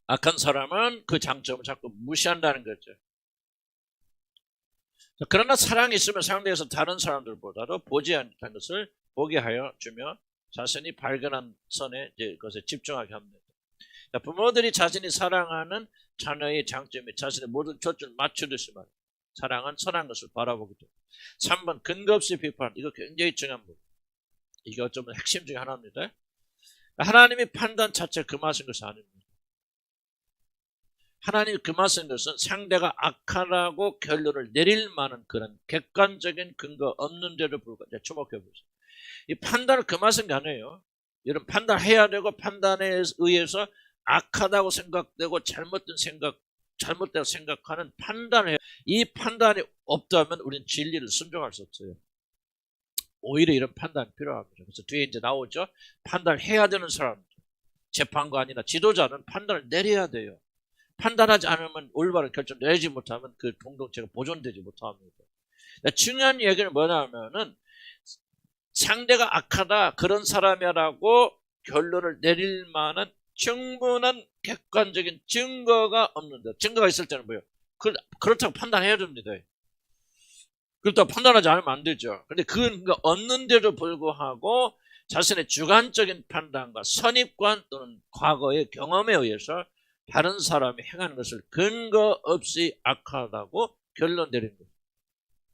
Speaker 1: 악한 사람은 그 장점을 자꾸 무시한다는 거죠. 그러나 사랑이 있으면 상대에서 다른 사람들보다도 보지 않는 것을 보게 하여 주며 자신이 발견한 선에 그것에 집중하게 합니다. 부모들이 자신이 사랑하는 자녀의 장점에 자신의 모든 초점을 맞추듯이 말이에요. 사랑은 선한 것을 바라보게 됩니다. 3번 근거 없이 비판. 이거 굉장히 중요한 부분. 이게 어쩌면 핵심 중에 하나입니다. 하나님이 판단 자체 금하신 것이 아닙니다. 하나님이 금하신 것은 상대가 악하라고 결론을 내릴 만한 그런 객관적인 근거 없는 데를 불구하고 주목해 보세요. 이 판단을 금하신 게 아니에요. 이런 판단해야 되고 판단에 의해서 악하다고 생각되고 잘못되고 생각하는 판단을 해요. 이 판단이 없다면 우리는 진리를 순종할 수 없어요. 오히려 이런 판단이 필요합니다. 그래서 뒤에 이제 나오죠. 판단을 해야 되는 사람들, 재판관 아니라 지도자는 판단을 내려야 돼요. 판단하지 않으면 올바른 결정 내지 못하면 그 공동체가 보존되지 못합니다. 중요한 얘기는 뭐냐면은 상대가 악하다 그런 사람이라고 결론을 내릴 만한 충분한 객관적인 증거가 없는데, 증거가 있을 때는 뭐예요? 그렇다고 판단해야 됩니다. 그렇다고 판단하지 않으면 안 되죠. 근데 그거 없는데도 불구하고 자신의 주관적인 판단과 선입관 또는 과거의 경험에 의해서 다른 사람이 행하는 것을 근거 없이 악하다고 결론 내리는 거예요.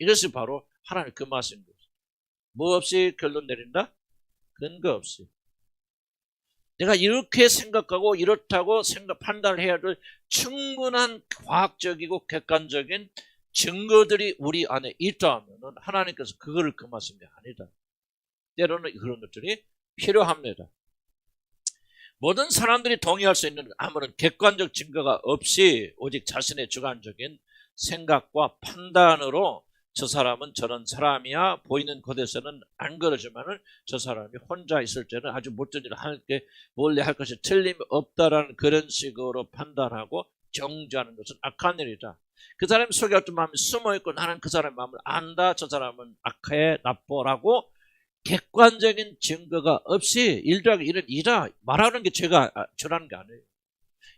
Speaker 1: 이것이 바로 하나님의 금하신 거예요. 뭐 없이 결론 내린다? 근거 없이. 내가 이렇게 생각하고 이렇다고 판단을 해야 될 충분한 과학적이고 객관적인 증거들이 우리 안에 있다면 하나님께서 그거를 금하신 게 아니다. 때로는 그런 것들이 필요합니다. 모든 사람들이 동의할 수 있는 아무런 객관적 증거가 없이 오직 자신의 주관적인 생각과 판단으로 저 사람은 저런 사람이야 보이는 곳에서는 안 그러지만 저 사람이 혼자 있을 때는 아주 못된 일을 몰래 할 것이 틀림이 없다라는 그런 식으로 판단하고 정죄하는 것은 악한 일이다. 그 사람 속에 어떤 마음이 숨어있고 나는 그 사람의 마음을 안다. 저 사람은 악해 나쁘라고 객관적인 증거가 없이 1 더하기 1은 2다 말하는 게 제가 저라는 게 아니에요.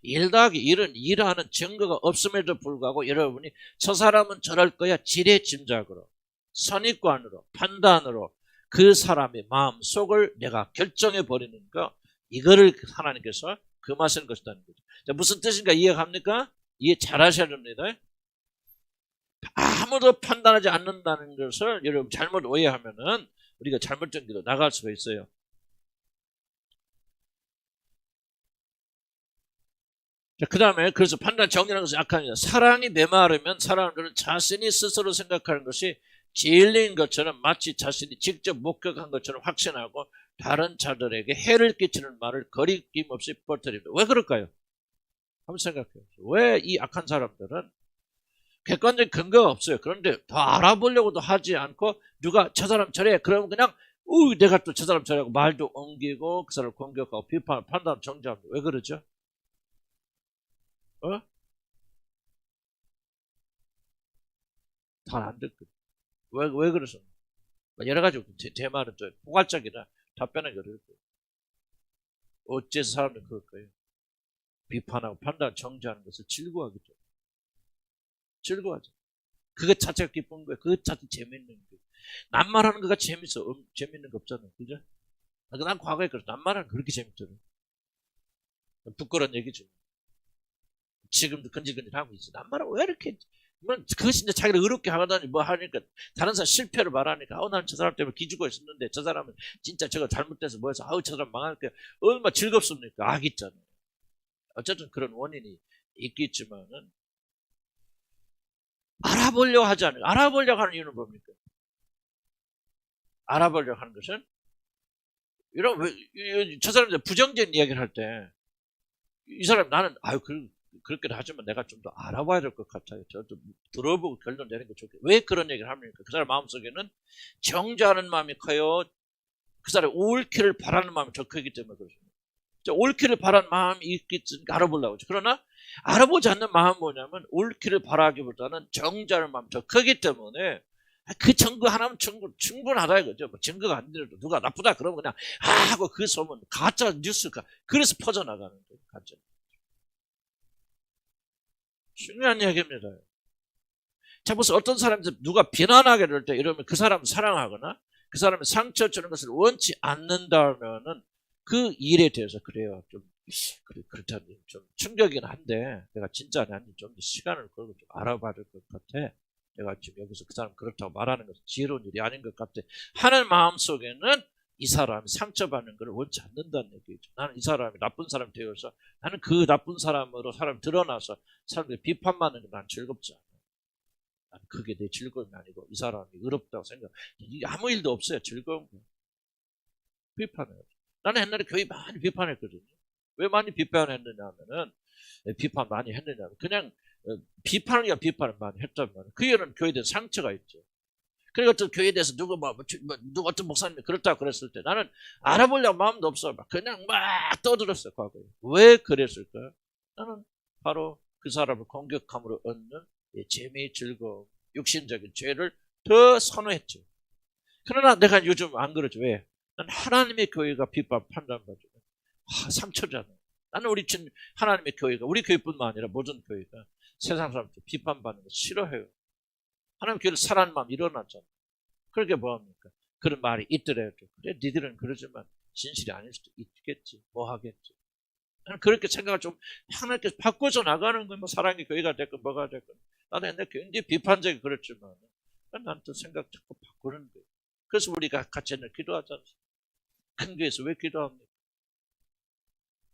Speaker 1: 1 더하기 1은 2라는 증거가 없음에도 불구하고 여러분이 저 사람은 저럴 거야 지레 짐작으로 선입관으로 판단으로 그 사람의 마음속을 내가 결정해버리는 거, 이거를 하나님께서 금하시는 것이라는 거죠. 자, 무슨 뜻인가 이해합니까? 이해 잘 하셔야 됩니다. 아무도 판단하지 않는다는 것을 여러분 잘못 오해하면은 우리가 잘못된 길로 나갈 수가 있어요. 그 다음에 그래서 판단 정리하는 것은 악합니다. 사랑이 메마르면 사람들은 자신이 스스로 생각하는 것이 진리인 것처럼 마치 자신이 직접 목격한 것처럼 확신하고 다른 자들에게 해를 끼치는 말을 거리낌 없이 퍼뜨립니다. 왜 그럴까요? 한번 생각해요. 왜 이 악한 사람들은 객관적인 근거가 없어요. 그런데 더 알아보려고도 하지 않고 누가 저 사람 저래 그러면 그냥 내가 또 저 사람 저래하고 말도 옮기고 그 사람을 공격하고 비판, 판단, 정죄합니다. 왜 그러죠? 잘 안 듣고. 왜 그러죠? 여러 가지 제 말은 좀 포괄적이라 답변하기 어려울 거예요. 어째서 사람들은 그럴까요? 비판하고 판단, 정죄하는 것을 즐거워하기 때문에. 즐거워하죠. 그것 자체가 기쁜 거예요. 그것 자체가 재밌는 거예요. 낱말하는 거가 재밌는 거 없잖아요. 그죠? 난 과거에 그랬어. 낱말하는 거 그렇게 재밌더라고요. 부끄러운 얘기죠. 지금도 근질근질하고 있어. 낱말은 왜 이렇게, 그것이 이제 자기를 의롭게 하다니 뭐 하니까, 다른 사람 실패를 말하니까, 나는 저 사람 때문에 기죽어 있었는데, 저 사람은 진짜 저거 잘못돼서 뭐 해서, 저 사람 망할 거야. 얼마나 즐겁습니까? 악 있잖아요. 어쨌든 그런 원인이 있겠지만은, 알아보려고 하지 않아요. 알아보려고 하는 이유는 뭡니까? 알아보려고 하는 것은, 저 사람들 부정적인 이야기를 할 때, 이 사람 나는, 그렇게 하지만 내가 좀 더 알아봐야 될 것 같아요. 저도 들어보고 결론 내는 게 좋겠어요. 왜 그런 얘기를 합니까? 그 사람 마음속에는 정죄하는 마음이 커요. 그 사람 옳기를 바라는 마음이 더 크기 때문에 그렇습니다. 옳기를 바라는 마음이 있기 때문에 알아보려고 하죠. 그러나 알아보지 않는 마음은 뭐냐면 옳기를 바라기보다는 정죄하는 마음이 더 크기 때문에 그 증거 하나면 충분하다 이거죠. 뭐 증거가 안 되더라도 누가 나쁘다 그러면 그냥 하고 그 소문 가짜 뉴스가 그래서 퍼져나가는 거예요. 가짜. 중요한 얘기입니다. 자, 무슨 어떤 사람들 누가 비난하게 될 때 이러면 그 사람을 사랑하거나 그 사람의 상처 주는 것을 원치 않는다면은 그 일에 대해서 그래요. 그렇다니 좀 충격이긴 한데 내가 진짜 아닌지 좀 시간을 걸고 좀 알아봐야 될 것 같아. 내가 지금 여기서 그 사람 그렇다고 말하는 것은 지혜로운 일이 아닌 것 같아 하는 마음 속에는 이 사람이 상처받는 것을 원치 않는다는 얘기죠. 나는 이 사람이 나쁜 사람이 되어서 나는 그 나쁜 사람으로 사람이 드러나서 사람들이 비판받는 게 난 즐겁지 않아. 나는 그게 내 즐거움이 아니고 이 사람이 의롭다고 생각. 이게 아무 일도 없어요. 즐거운 거. 비판해요. 나는 옛날에 교회 많이 비판했거든요. 왜 많이 비판했느냐 하면은, 비판 많이 했느냐 하면, 그냥 비판을 많이 했단 말이에요. 그 이유는 교회에 대한 상처가 있죠. 그리고 또 교회에 대해서 누구 어떤 목사님이 그렇다고 그랬을 때 나는 알아보려고 마음도 없어. 그냥 막 떠들었어요, 과거에. 왜 그랬을까? 나는 바로 그 사람을 공격함으로 얻는 재미, 즐거움, 육신적인 죄를 더 선호했죠. 그러나 내가 요즘 안 그러죠. 왜? 난 하나님의 교회가 비판 판단받으면 상처잖아요. 나는 우리 하나님의 교회가, 우리 교회뿐만 아니라 모든 교회가 세상 사람들 비판받는 거 싫어해요. 하나님 교회를 사랑하는 마음이 일어났잖아요. 그렇게 뭐합니까? 그런 말이 있더라도 그래 니들은 그러지만 진실이 아닐 수도 있겠지. 뭐 하겠지. 나는 그렇게 생각을 좀 하나님께서 바꿔서 나가는 거예요. 뭐 사랑의 교회가 됐건 뭐가 됐건. 나는 옛날에 굉장히 비판적이 그랬지만 나는 또 생각 자꾸 바꾸는 거예요. 그래서 우리가 같이 옛날에 기도하지 않습니까? 큰 교회에서 왜 기도합니까?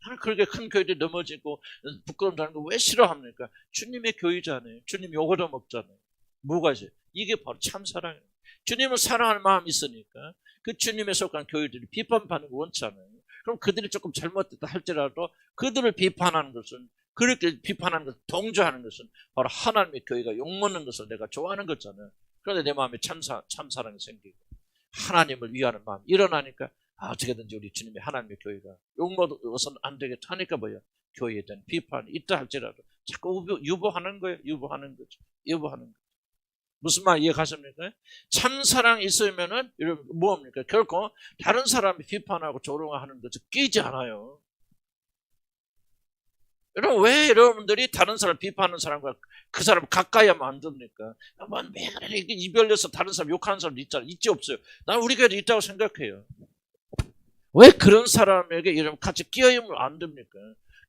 Speaker 1: 나는 그렇게 큰 교회들이 넘어지고 부끄러움다는 거 왜 싫어합니까? 주님의 교회잖아요. 주님 요거도 먹잖아요. 뭐가 있어요? 이게 바로 참 사랑이에요. 주님을 사랑하는 마음이 있으니까 그 주님에 속한 교회들이 비판받는 거 원치않아요. 그럼 그들이 조금 잘못됐다 할지라도 그들을 비판하는 것은, 그렇게 비판하는 것을 동조하는 것은 바로 하나님의 교회가 욕먹는 것을 내가 좋아하는 거잖아요. 그런데 내 마음에 참 사랑이 생기고 하나님을 위하는 마음이 일어나니까 어떻게든지 우리 주님의 하나님의 교회가 욕먹어서는 안 되겠다 하니까 뭐야? 교회에 대한 비판이 있다 할지라도 자꾸 유보하는 거예요. 유보하는 거죠. 무슨 말 이해가십니까? 참사랑이 있으면은, 여러분, 뭐합니까? 결코 다른 사람이 비판하고 조롱하는 것을 끼지 않아요. 여러분, 왜 여러분들이 다른 사람 비판하는 사람과 그 사람 가까이 하면 안 됩니까? 매일 이별해서 다른 사람 욕하는 사람 있잖아요. 있지 없어요? 난 우리 교회도 있다고 생각해요. 왜 그런 사람에게 여러분 같이 끼어있으면 안 됩니까?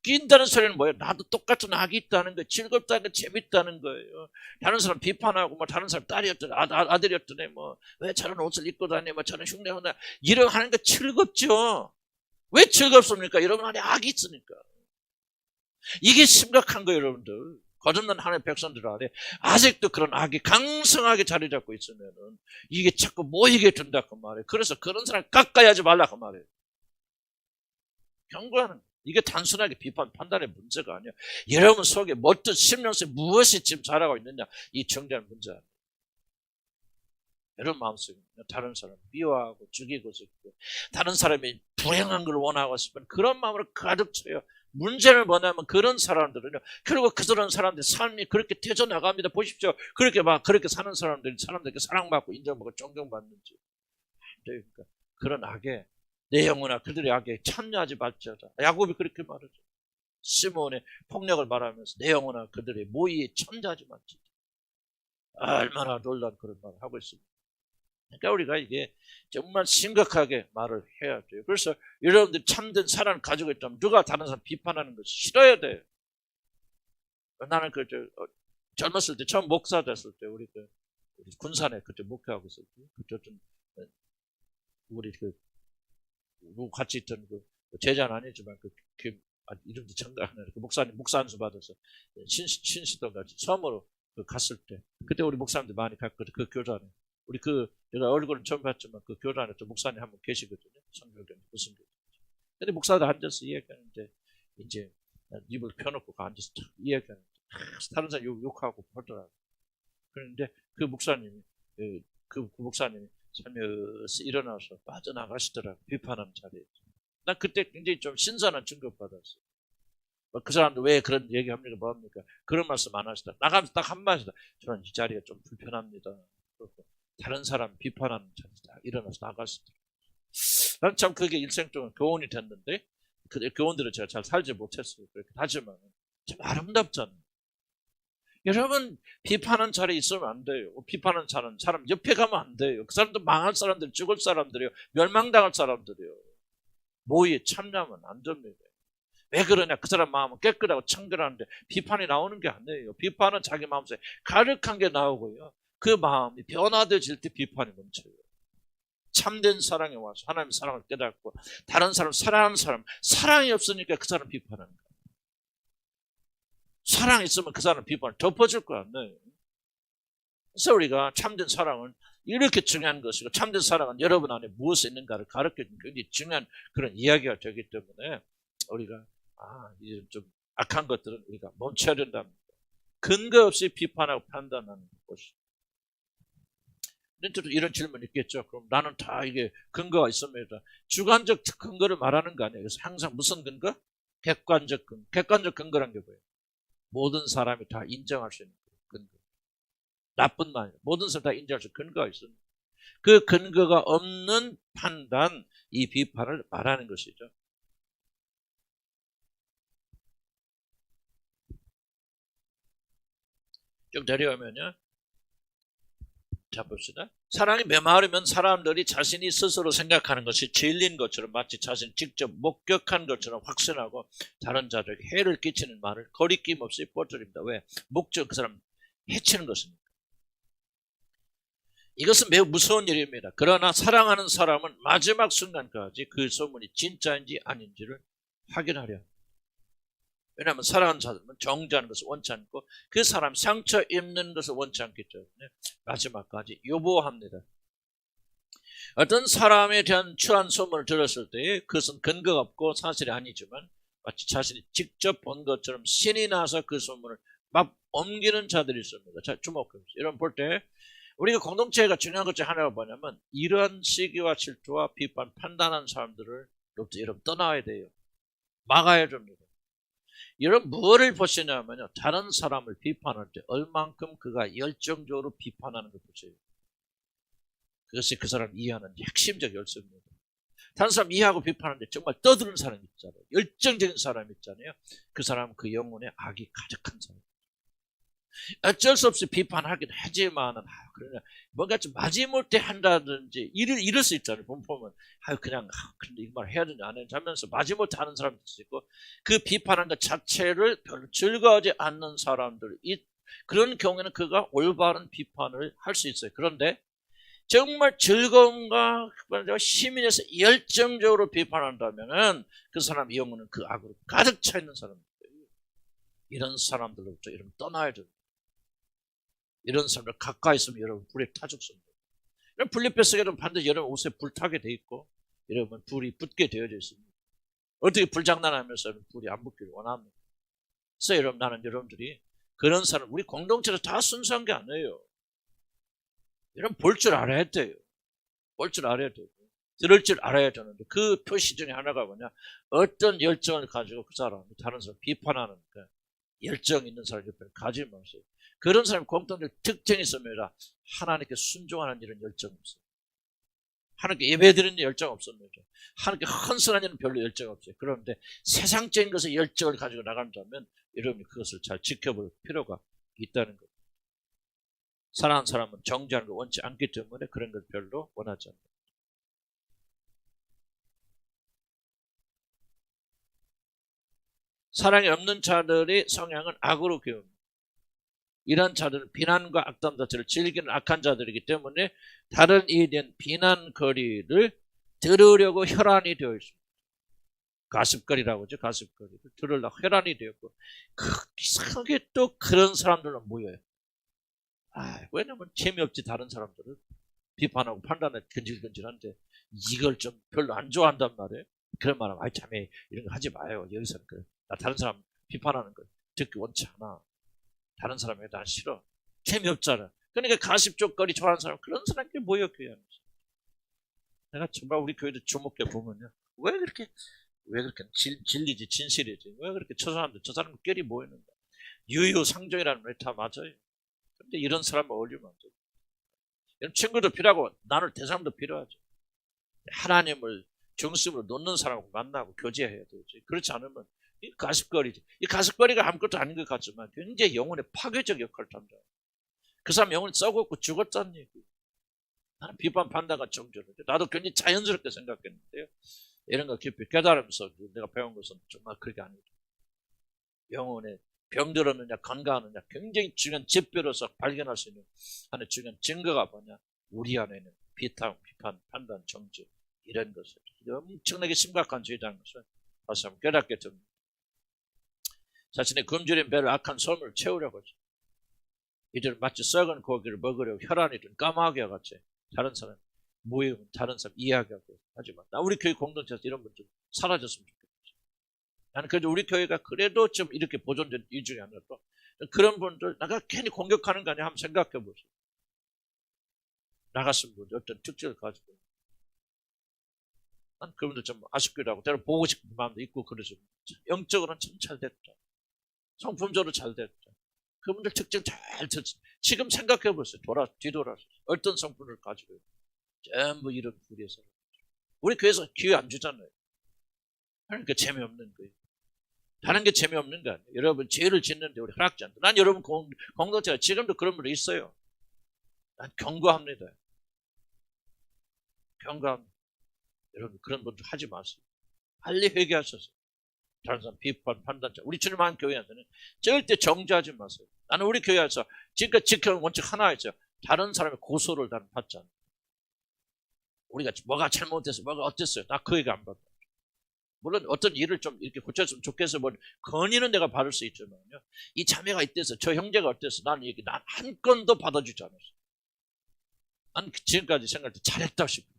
Speaker 1: 끼인다는 소리는 뭐예요? 나도 똑같은 악이 있다는 거예요. 즐겁다는 거, 재밌다는 거예요. 다른 사람 비판하고, 다른 사람 딸이었더니, 아들이었더니, 왜 저런 옷을 입고 다니, 저런 흉내한다. 이런 하는 거 즐겁죠? 왜 즐겁습니까? 여러분 안에 악이 있으니까. 이게 심각한 거예요, 여러분들. 거듭난 하나님의 백성들 안에 아직도 그런 악이 강성하게 자리 잡고 있으면은 이게 자꾸 모이게 된다고 말해요. 그래서 그런 사람 가까이 하지 말라고 말해요. 경고하는 거예요. 이게 단순하게 비판 판단의 문제가 아니야. 여러분 속에 어떤 심령속에 무엇이 지금 자라고 있느냐, 이 정리하는 문제 아니에요. 여러분 마음속에 다른 사람 미워하고 죽이고 싶고 다른 사람이 불행한 걸 원하고 싶은 그런 마음으로 가득 차요. 문제는 뭐냐면 그런 사람들은요, 그리고 그런 사람들 삶이 그렇게 태져 나갑니다. 보십시오. 그렇게 사는 사람들에게 사랑받고 인정받고 존경받는지. 그러니까 그런 악에 내 영혼아 그들의 악에 참여하지 말지어다. 야곱이 그렇게 말하죠. 시몬의 폭력을 말하면서 내 영혼아 그들의 모의에 참여하지 말지어다. 얼마나 놀라운 그런 말을 하고 있습니다. 그러니까 우리가 이게 정말 심각하게 말을 해야 돼요. 그래서 여러분들이 참된 사랑을 가지고 있다면 누가 다른 사람 비판하는 것을 싫어야 돼요. 나는 젊었을 때 처음 목사 됐을 때 우리 군산에 그때 목회하고 있을 때 그때 좀 우리 같이 있던 제자는 아니지만 이름도 생각 안 나요. 목사님 목사 안수 받아서 신시동 같이 처음으로 갔을 때 그때 우리 목사님들 많이 갔거든. 그 교단에 우리 내가 얼굴은 처음 봤지만 그 교단에 또 목사님 한 분 계시거든요. 성교대 무슨 교대. 근데 목사들 앉아서 이야기하는데 이제 입을 펴놓고 앉아서 이야기하는데 다른 사람 욕하고 하더라고요. 그런데 그 목사님이 살며시 일어나서 빠져나가시더라고요. 비판하는 자리에. 난 그때 굉장히 좀 신선한 충격받았어요. 그 사람들 왜 그런 얘기합니까? 뭐합니까? 그런 말씀 안 하시다. 나가면서 딱 한마디다. 저는 이 자리가 좀 불편합니다. 그렇고 다른 사람 비판하는 자리다. 일어나서 나가시더라고요. 난 참 그게 일생 동안 교훈이 됐는데 그 교훈들을 제가 잘 살지 못했어요. 그렇게 하지만 참 아름답잖아요. 여러분 비판하는 자리에 있으면 안 돼요. 비판하는 사람 옆에 가면 안 돼요. 그 사람도 망할 사람들, 죽을 사람들이요, 멸망당할 사람들이요. 모의에 참여하면 안 됩니다. 왜 그러냐? 그 사람 마음은 깨끗하고 청결한데 비판이 나오는 게 아니에요. 비판은 자기 마음속에 가득한 게 나오고요. 그 마음이 변화되어질 때 비판이 멈춰요. 참된 사랑에 와서 하나님의 사랑을 깨닫고 다른 사람 사랑하는 사람, 사랑이 없으니까 그 사람 비판하는 거예요. 사랑이 있으면 그 사람 비판을 덮어줄 거 아니에요. 그래서 우리가 참된 사랑은 이렇게 중요한 것이고 참된 사랑은 여러분 안에 무엇이 있는가를 가르쳐주는 굉장히 중요한 그런 이야기가 되기 때문에 우리가 이제 좀 악한 것들은 우리가 멈춰야 된답니다. 근거 없이 비판하고 판단하는 것이. 이런 질문이 있겠죠. 그럼 나는 다 이게 근거가 있습니다. 주관적 근거를 말하는 거 아니에요. 그래서 항상 무슨 근거? 객관적 근거. 객관적 근거란 게 뭐예요? 모든 사람이 다 인정할 수 있는 근거. 나뿐만 아니라 모든 사람이 다 인정할 수 있는 근거가 있습니다. 그 근거가 없는 판단, 이 비판을 말하는 것이죠. 좀 내려오면요. 자, 봅시다. 사랑이 메마르면 사람들이 자신이 스스로 생각하는 것이 진리인 것처럼 마치 자신이 직접 목격한 것처럼 확신하고 다른 자들에게 해를 끼치는 말을 거리낌 없이 뻗어립니다. 왜? 목적 그 사람 해치는 것입니다. 이것은 매우 무서운 일입니다. 그러나 사랑하는 사람은 마지막 순간까지 그 소문이 진짜인지 아닌지를 확인하려 합니다. 왜냐하면 사랑하는 사람은 정죄하는 것을 원치 않고 그 사람 상처 입는 것을 원치 않기 때문에 마지막까지 요보합니다. 어떤 사람에 대한 추한 소문을 들었을 때 그것은 근거가 없고 사실이 아니지만 마치 자신이 직접 본 것처럼 신이 나서 그 소문을 막 옮기는 자들이 있습니다. 자, 주목해보세요. 이런 볼 때 우리가 공동체가 중요한 것 중 하나가 뭐냐면 이런 시기와 질투와 비판, 판단하는 사람들을 여러분 떠나야 돼요. 막아야 됩니다. 여러분 뭐를 보시냐면요. 다른 사람을 비판할 때 얼만큼 그가 열정적으로 비판하는 걸 보세요. 그것이 그 사람을 이해하는 핵심적 열쇠입니다. 다른 사람 이해하고 비판하는데 정말 떠드는 사람이 있잖아요. 열정적인 사람이 있잖아요. 그 사람은 그 영혼에 악이 가득한 사람입니다. 어쩔 수 없이 비판하긴 하지만은 그러냐 뭔가 좀 마지못해 한다든지 이럴 수 있잖아요. 보면 그냥 그런데 이 말 해야 되는지 안 해야 되는지 하면서 마지못해 하는 사람도 있고 그 비판하는 것 자체를 별로 즐거워하지 않는 사람들 그런 경우에는 그가 올바른 비판을 할 수 있어요. 그런데 정말 즐거움과 힘이 내서 열정적으로 비판한다면은 그 사람 영혼은 그 악으로 가득 차 있는 사람입니다. 이런 사람들로부터 여러분 떠나야 됩니다. 이런 사람들 가까이 있으면 여러분 불에 타 죽습니다. 이런 블리페스에는 반드시 여러분 옷에 불 타게 돼 있고 여러분 불이 붙게 되어져 있습니다. 어떻게 불장난하면서 불이 안 붙기를 원합니다. 그래서 여러분 나는 여러분들이 그런 사람 우리 공동체가 다 순수한 게 아니에요. 여러분 볼 줄 알아야 돼요. 볼 줄 알아야 돼요. 들을 줄 알아야 되는데 그 표시 중에 하나가 뭐냐 어떤 열정을 가지고 그 사람이 다른 사람 비판하는 그 열정 있는 사람 옆에 가지 마세요. 그런 사람의 공통적 특징이 있습니다. 하나님께 순종하는 일은 열정 없어요. 하나님께 예배드리는 열정 없습니다. 하나님께 헌신하는 일은 별로 열정 없어요. 그런데 세상적인 것에 열정을 가지고 나간다면 여러분이 그것을 잘 지켜볼 필요가 있다는 겁니다. 사랑하는 사람은 정죄하는 걸 원치 않기 때문에 그런 걸 별로 원하지 않습니다. 사랑이 없는 자들의 성향은 악으로 기웁니다. 이런 자들은 비난과 악담 자체를 즐기는 악한 자들이기 때문에 다른 이에 대한 비난거리를 들으려고 혈안이 되어 있습니다. 가십거리라고 하죠. 가십거리를 들으려고 혈안이 되었고 이상하게 또 그런 사람들은 모여요. 왜냐면 재미없지 다른 사람들은 비판하고 판단에 근질근질한데 이걸 좀 별로 안 좋아한단 말이에요. 그런 말하면 자매 이런 거 하지 마요. 여기서는 나 다른 사람 비판하는 거 듣기 원치 않아. 다른 사람에게 난 싫어. 재미없잖아. 그러니까 가십적거리 좋아하는 사람 그런 사람끼리 모여 교회 하면서. 내가 정말 우리 교회도 주목해 보면요. 왜 그렇게 진리지 진실이지 왜 그렇게 저 사람들끼리 모이는가. 유유상종이라는 말 다 맞아요. 근데 이런 사람과 어울리면 안 돼요. 이런 친구도 필요하고 나눌 대상도 필요하죠. 하나님을 중심으로 놓는 사람하고 만나고 교제해야 되지. 그렇지 않으면 이 가십거리지. 이 가십거리가 아무것도 아닌 것 같지만 굉장히 영혼의 파괴적 역할을 한다. 그 사람 영혼이 썩었고 죽었다는 얘기. 나는 비판 판단과 정죄를 나도 굉장히 자연스럽게 생각했는데요. 이런 거 깊이 깨달으면서 내가 배운 것은 정말 그렇게 아니죠. 영혼의 병들었느냐 건강하느냐 굉장히 중요한 지표로서 발견할 수 있는 하나의 중요한 증거가 뭐냐. 우리 안에는 비판, 판단, 정죄 이런 것을 엄청나게 심각한 죄라는 것을 다시 한번 깨닫게 됩니다. 자신의 굶주린 배를 악한 소문을 채우려고 하죠. 이들은 마치 썩은 고기를 먹으려고 혈안이 든 까마귀와 같이 다른 사람 모이면 다른 사람 이야기하고 하지만 나 우리 교회 공동체에서 이런 분 좀 사라졌으면 좋겠어. 나는 그래도 우리 교회가 그래도 좀 이렇게 보존된 이유 중에 하나도 그런 분들 내가 괜히 공격하는 거 아니야 한번 생각해 보세요. 나갔은 분들 어떤 특징을 가지고 난 그분들 좀 아쉽기도 하고 때로 보고 싶은 마음도 있고 그러죠. 영적으로는 참 잘 됐다. 성품적으로 잘 됐다. 그분들 특징 잘 듣지. 지금 생각해 보세요. 뒤돌아서 어떤 성품을 가지고 전부 이런 부리에서 우리 교회에서 기회 안 주잖아요. 그러니까 재미없는 거예요. 다른 게 재미없는 거 아니에요. 여러분 죄를 짓는데 우리 허락지 않다. 난 여러분 공동체가 지금도 그런 분이 있어요. 난 경고합니다. 경고합니다. 여러분 그런 분들 하지 마세요. 빨리 회개하셔서 다른 사람 비판 판단자 우리 주님 한 교회한테는 절대 정죄하지 마세요. 나는 우리 교회에서 지금까지 지켜온 원칙 하나 있어요. 다른 사람의 고소를 나는 받지 않아요. 우리가 뭐가 잘못됐어 뭐가 어땠어요. 나 그 얘기 안 받아요. 물론 어떤 일을 좀 이렇게 고쳤으면 좋겠어 뭐 건의는 내가 받을 수 있지만요. 이 자매가 이때서 저 형제가 어땠어 나는 얘기 난 한 건도 받아주지 않았어. 난 지금까지 생각할 때 잘했다 싶어요.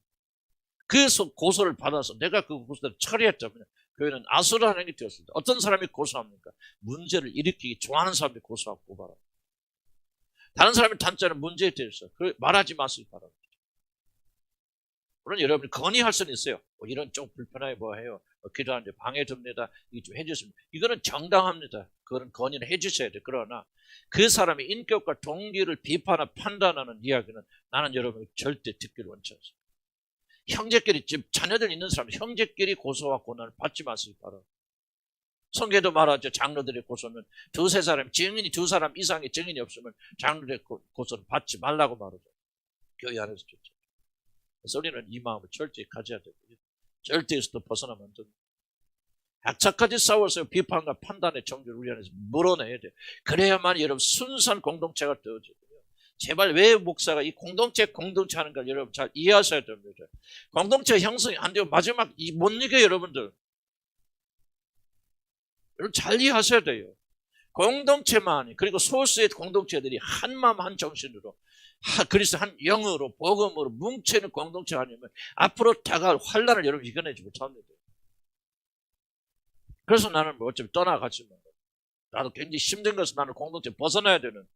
Speaker 1: 그래서 고소를 받아서 내가 그 고소를 처리했다면 교회는 아수라는 행위 되었습니다. 어떤 사람이 고소합니까? 문제를 일으키기 좋아하는 사람이 고소하고 고발합니다. 다른 사람이 단죄는 문제에 대해서 말하지 마시기 바랍니다. 물론 여러분이 건의할 수는 있어요. 이런 좀 불편하게 뭐 해요. 기도하는데 방해됩니다. 이거 좀 해주십니다. 이거는 정당합니다. 그런 건의는 해주셔야 돼요. 그러나 그 사람의 인격과 동기를 비판하고 판단하는 이야기는 나는 여러분이 절대 듣기를 원치 않습니다. 형제끼리 집 자녀들 있는 사람 형제끼리 고소와 고난을 받지 마시기 바랍니다. 성경에도 말하죠. 장로들의 고소는 두세 사람 증인이 두 사람 이상의 증인이 없으면 장로들의 고소는 받지 말라고 말하죠. 교회 안에서 좋죠. 그래서 우리는 이 마음을 철저히 가져야 되고요. 절대에서도 벗어나면 안 됩니다. 악착같이 싸워서 비판과 판단의 정죄를 우리 안에서 물어내야 돼요. 그래야만 여러분 순수한 공동체가 되어지고요. 제발 왜 목사가 이 공동체 하는 걸 여러분 잘 이해하셔야 됩니다. 공동체 형성이 안 되고 마지막 못 이겨요 여러분들. 여러분 잘 이해하셔야 돼요. 공동체만이 그리고 소수의 공동체들이 한 마음 한 정신으로 그리스도 한 영으로 복음으로 뭉치는 공동체가 아니면 앞으로 다가올 환란을 여러분 이겨내지 못합니다. 그래서 나는 뭐 어차피 떠나가지만 나도 굉장히 힘든 것은 나는 공동체 벗어나야 되는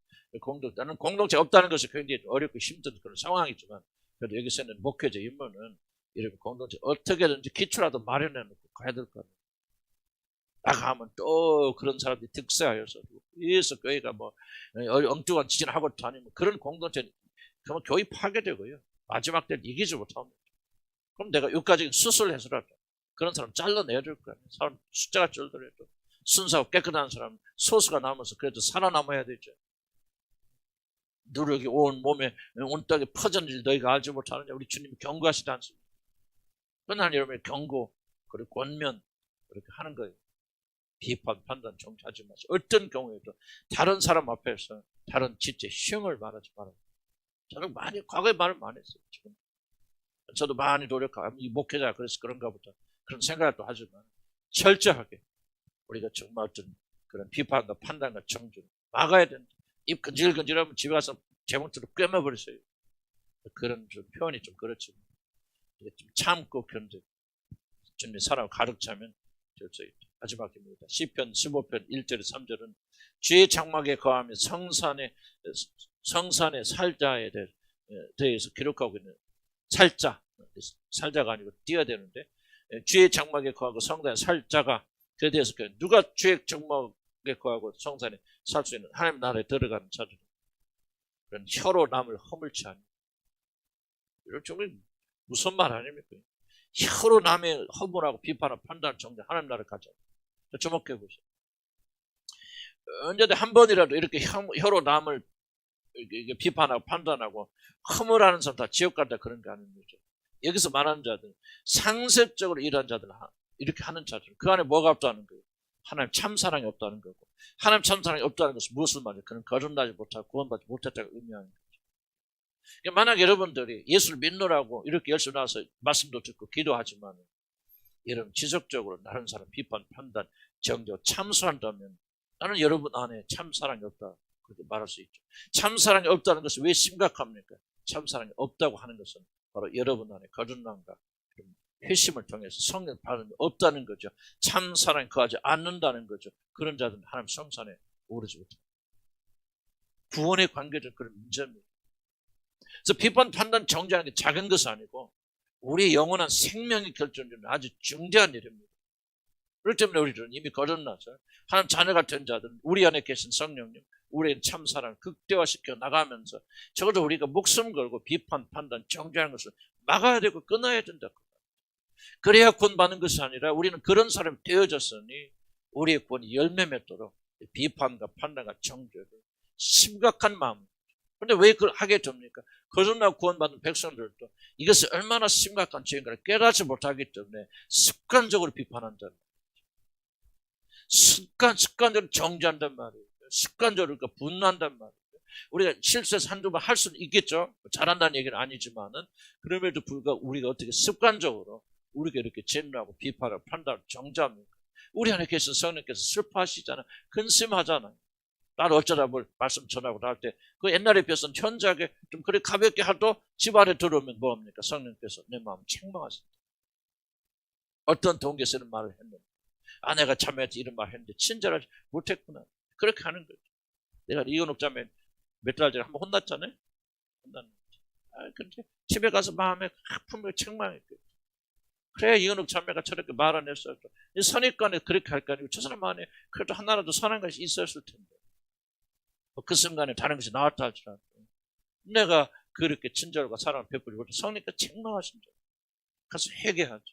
Speaker 1: 나는 공동체 없다는 것이 굉장히 어렵고 힘든 그런 상황이지만 그래도 여기서는 목회자 임무는 이런 공동체 어떻게든지 기초라도 마련해놓고 가야 될 거 아니에요. 나가면 또 그런 사람들이 득세하여서 그래서 교회가 뭐 엉뚱한 짓을 하고 다니면 그런 공동체는 그러면 교회 파괴되고요. 마지막 때는 이기지 못합니다. 그럼 내가 여기까지 수술을 해서라도 그런 사람 잘라내야 될 거 아니에요. 사람 숫자가 줄더라도 순수하고 깨끗한 사람 소수가 남아서 그래도 살아남아야 되죠. 누룩이 온 몸에 온 땅에 퍼졌는지 너희가 알지 못하느냐. 우리 주님이 경고하시지 않습니다. 그러나 여러분의 경고 그리고 권면 그렇게 하는 거예요. 비판, 판단, 정죄하지 마세요. 어떤 경우에도 다른 사람 앞에서 다른 짓에 흉을 말하지 말아요. 저는 과거에 말을 많이 했어요. 지금. 저도 많이 노력하고, 이 목회자가 그래서 그런가 보다. 그런 생각도 하지만, 철저하게 우리가 정말 어떤 그런 비판과 판단과 정죄를 막아야 된다. 입 근질근질하면 집에 가서 제목대로 꿰매버리세요. 그런 좀 표현이 좀 그렇지만, 좀 참고 견뎌. 주님의 사랑을 가득 차면, 저희 마지막입니다. 시편 15편 1절 3절은 주의 장막에 거하며 성산의 살자에 대해서 기록하고 있는 살자가 아니고 띄어야 되는데 주의 장막에 거하고 성산의 살자가 그에 대해서 누가 주의 장막에 거하고 성산에 살 수 있는 하나님 나라에 들어가는 자들 그런 혀로 남을 허물지 않는 이런 정말 무슨 말 아닙니까? 혀로 남의 허물하고 비판하고 판단 정죄 하나님 나라를 가자. 주목해 보세요. 언제든 한 번이라도 이렇게 혀로 남을 비판하고 판단하고 허물하는 사람 다 지옥 간다 그런 거 아닙니까? 여기서 말하는 자들 상습적으로 일하는 자들 이렇게 하는 자들 그 안에 뭐가 없다는 거예요? 하나님 참사랑이 없다는 거고 하나님 참사랑이 없다는 것은 무엇을 말해요? 그는 거듭나지 못하고 구원받지 못했다고 의미하는 거죠. 만약 여러분들이 예수를 믿노라고 이렇게 열심히 나와서 말씀도 듣고 기도하지만 이런 지속적으로 다른 사람 비판, 판단, 정죄, 참수한다면 나는 여러분 안에 참사랑이 없다 그렇게 말할 수 있죠. 참사랑이 없다는 것은 왜 심각합니까? 참사랑이 없다고 하는 것은 바로 여러분 안에 거듭남과 회심을 통해서 성령 받음이 없다는 거죠. 참사랑이 거하지 않는다는 거죠. 그런 자들은 하나님 성산에 오르지 못합니다. 구원의 관계적 그런 문제입니다. 그래서 비판, 판단, 정죄하는 게 작은 것이 아니고 우리의 영원한 생명이 결정되는 아주 중대한 일입니다. 그렇기 때문에 우리들은 이미 거듭나서 하나님 자녀가 된 자들은 우리 안에 계신 성령님, 우리의 참사랑을 극대화시켜 나가면서 적어도 우리가 목숨 걸고 비판, 판단, 정죄하는 것을 막아야 되고 끊어야 된다. 그래야 구원받는 것이 아니라 우리는 그런 사람이 되어졌으니 우리의 구원이 열매 맺도록 비판과 판단과 정죄를 심각한 마음. 그런데 왜 그걸 하게 됩니까? 거듭나고 구원받은 백성들도 이것이 얼마나 심각한 죄인가를 깨닫지 못하기 때문에 습관적으로 비판한다는 말이에요. 습관적으로 정죄한단 말이에요. 습관적으로 분노한단 말이에요. 우리가 실수해서 한두 번 할 수는 있겠죠. 잘한다는 얘기는 아니지만은 그럼에도 불구하고 우리가 어떻게 습관적으로 우리가 이렇게 진노하고 비판하고 판단하고 정죄합니까? 우리 안에 계신 성령께서 슬퍼하시잖아요. 근심하잖아요. 나는 어쩌다 뭘 말씀 전하고 나올 때 그 옛날에 비해서는 현저하게 좀 그래 가볍게 하도 집 안에 들어오면 뭐합니까? 성령께서 내 마음을 책망하신다. 어떤 동기에서 이런 말을 했는데 아내가 자매한테 이런 말을 했는데 친절하지 못했구나. 그렇게 하는 거죠. 내가 이현옥 자매 몇 달 전에 한번 혼났잖아요. 근데 집에 가서 마음에 아픔을 책망했거든요. 그래 이현옥 자매가 저렇게 말 안 했어도 선입관에 그렇게 할 거 아니고 저 사람 안에 그래도 하나라도 선한 것이 있었을 텐데 그 순간에 다른 것이 나왔다 할지라도 내가 그렇게 친절과 사랑을 베풀지 못해 성령께서 책망하신 줄 가서 회개하죠.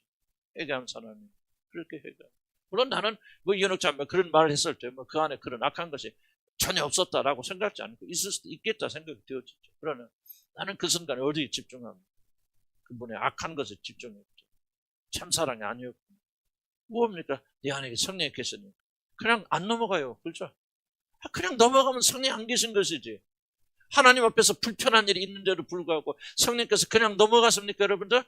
Speaker 1: 회개하는 사람이 그렇게 회개하죠. 물론 나는 뭐 이현옥 자매가 그런 말을 했을 때 뭐 그 안에 그런 악한 것이 전혀 없었다라고 생각하지 않고 있을 수도 있겠다 생각이 되어지죠. 그러나 나는 그 순간에 어디에 집중합니다. 그분의 악한 것에 집중했죠. 참사랑이 아니었고 뭡니까? 내 안에 성령이 계시니 그냥 안 넘어가요. 그렇죠? 그냥 넘어가면 성령 안 계신 것이지. 하나님 앞에서 불편한 일이 있는데도 불구하고 성령께서 그냥 넘어갔습니까 여러분들?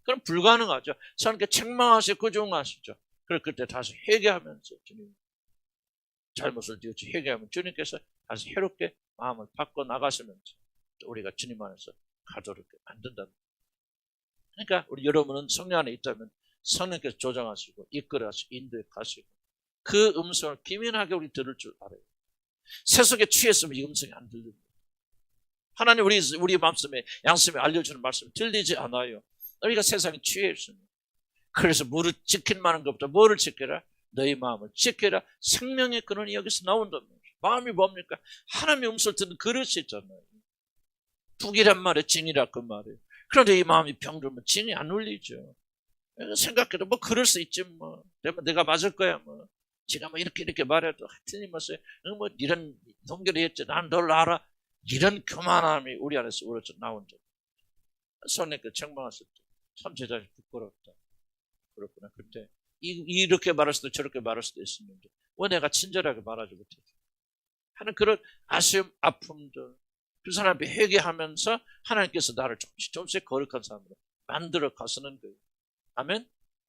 Speaker 1: 그럼 불가능하죠. 성령께 책망하시고 구종하시죠. 그럴 그때 다시 회개하면서 주님 잘못을 지었지 회개하면 주님께서 다시 새롭게 마음을 바꿔 나가시면서 우리가 주님 안에서 가도록 만든다. 그러니까 우리 여러분은 성령 안에 있다면 성령께서 조정하시고 이끌어가시고 인도해 가시고 그 음성을 기민하게 우리 들을 줄 알아요. 세속에 취했으면 이 음성이 안 들립니다. 하나님 우리 마음속에 양심에 알려주는 말씀이 들리지 않아요. 우리가 세상에 취해 있습니다. 그래서 무릇 지킬 만한 것보다 뭐를 지켜라? 너희 마음을 지켜라. 생명의 근원이 여기서 나온단 말이에요. 마음이 뭡니까? 하나님의 음성을 듣는 그릇이 있잖아요. 북이란 말에 진이라 그 말이에요. 그런데 이 마음이 병들면 진이 안 울리죠. 생각해도 뭐 그럴 수 있지 뭐. 내가 맞을 거야 뭐. 지가 뭐 이렇게 말해도 틀림없어요. 뭐 이런 동결이 했지. 난 널 알아. 이런 교만함이 우리 안에서 우러져 나온 적. 성령께 책망했을 때 참 제자이 부끄럽다. 그렇구나. 그때 이렇게 말할 수도 저렇게 말할 수도 있었는데 왜 내가 친절하게 말하지 못했지? 하는 그런 아쉬움, 아픔들 그 사람 앞에 회개하면서 하나님께서 나를 조금씩 거룩한 사람으로 만들어 가시는 거예요. 아멘?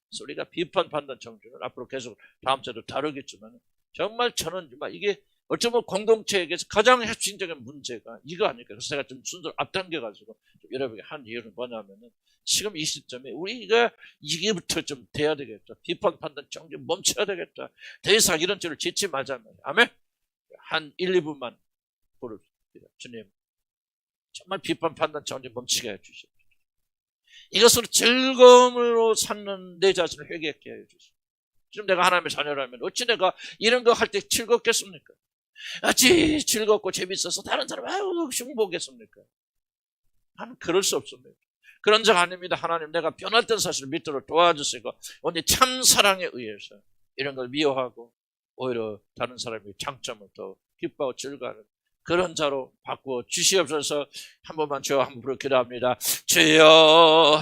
Speaker 1: 그래서 우리가 비판, 판단, 정죄를 앞으로 계속 다음 주에도 다루겠지만 정말 저는 정말 이게 어쩌면 공동체에게서 가장 핵심적인 문제가 이거 아닐까. 그래서 제가 좀 순서를 앞당겨가지고 여러분에게 한 이유는 뭐냐면은 지금 이 시점에 우리가 이게부터 좀 돼야 되겠다. 비판, 판단, 정죄 멈춰야 되겠다. 더 이상 이런 죄를 짓지 말자. 아멘? 한 1, 2분만 부릅니다. 주님, 정말 비판, 판단, 정죄 멈추게 해주십시오. 이것으로 즐거움으로 찾는 내 자신을 회개하게 해주십시오. 지금 내가 하나님의 자녀라면 어찌 내가 이런 거 할 때 즐겁겠습니까? 어찌 즐겁고 재밌어서 다른 사람 흉보겠습니까? 나는 그럴 수 없습니다. 그런 적 아닙니다. 하나님 내가 변화된 사실을 믿도록 도와주시고 오늘 참 사랑에 의해서 이런 걸 미워하고 오히려 다른 사람의 장점을 더 기뻐하고 즐거워하는 그런 자로 바꾸어 주시옵소서. 한 번만 주여 함부로 기도합니다. 주여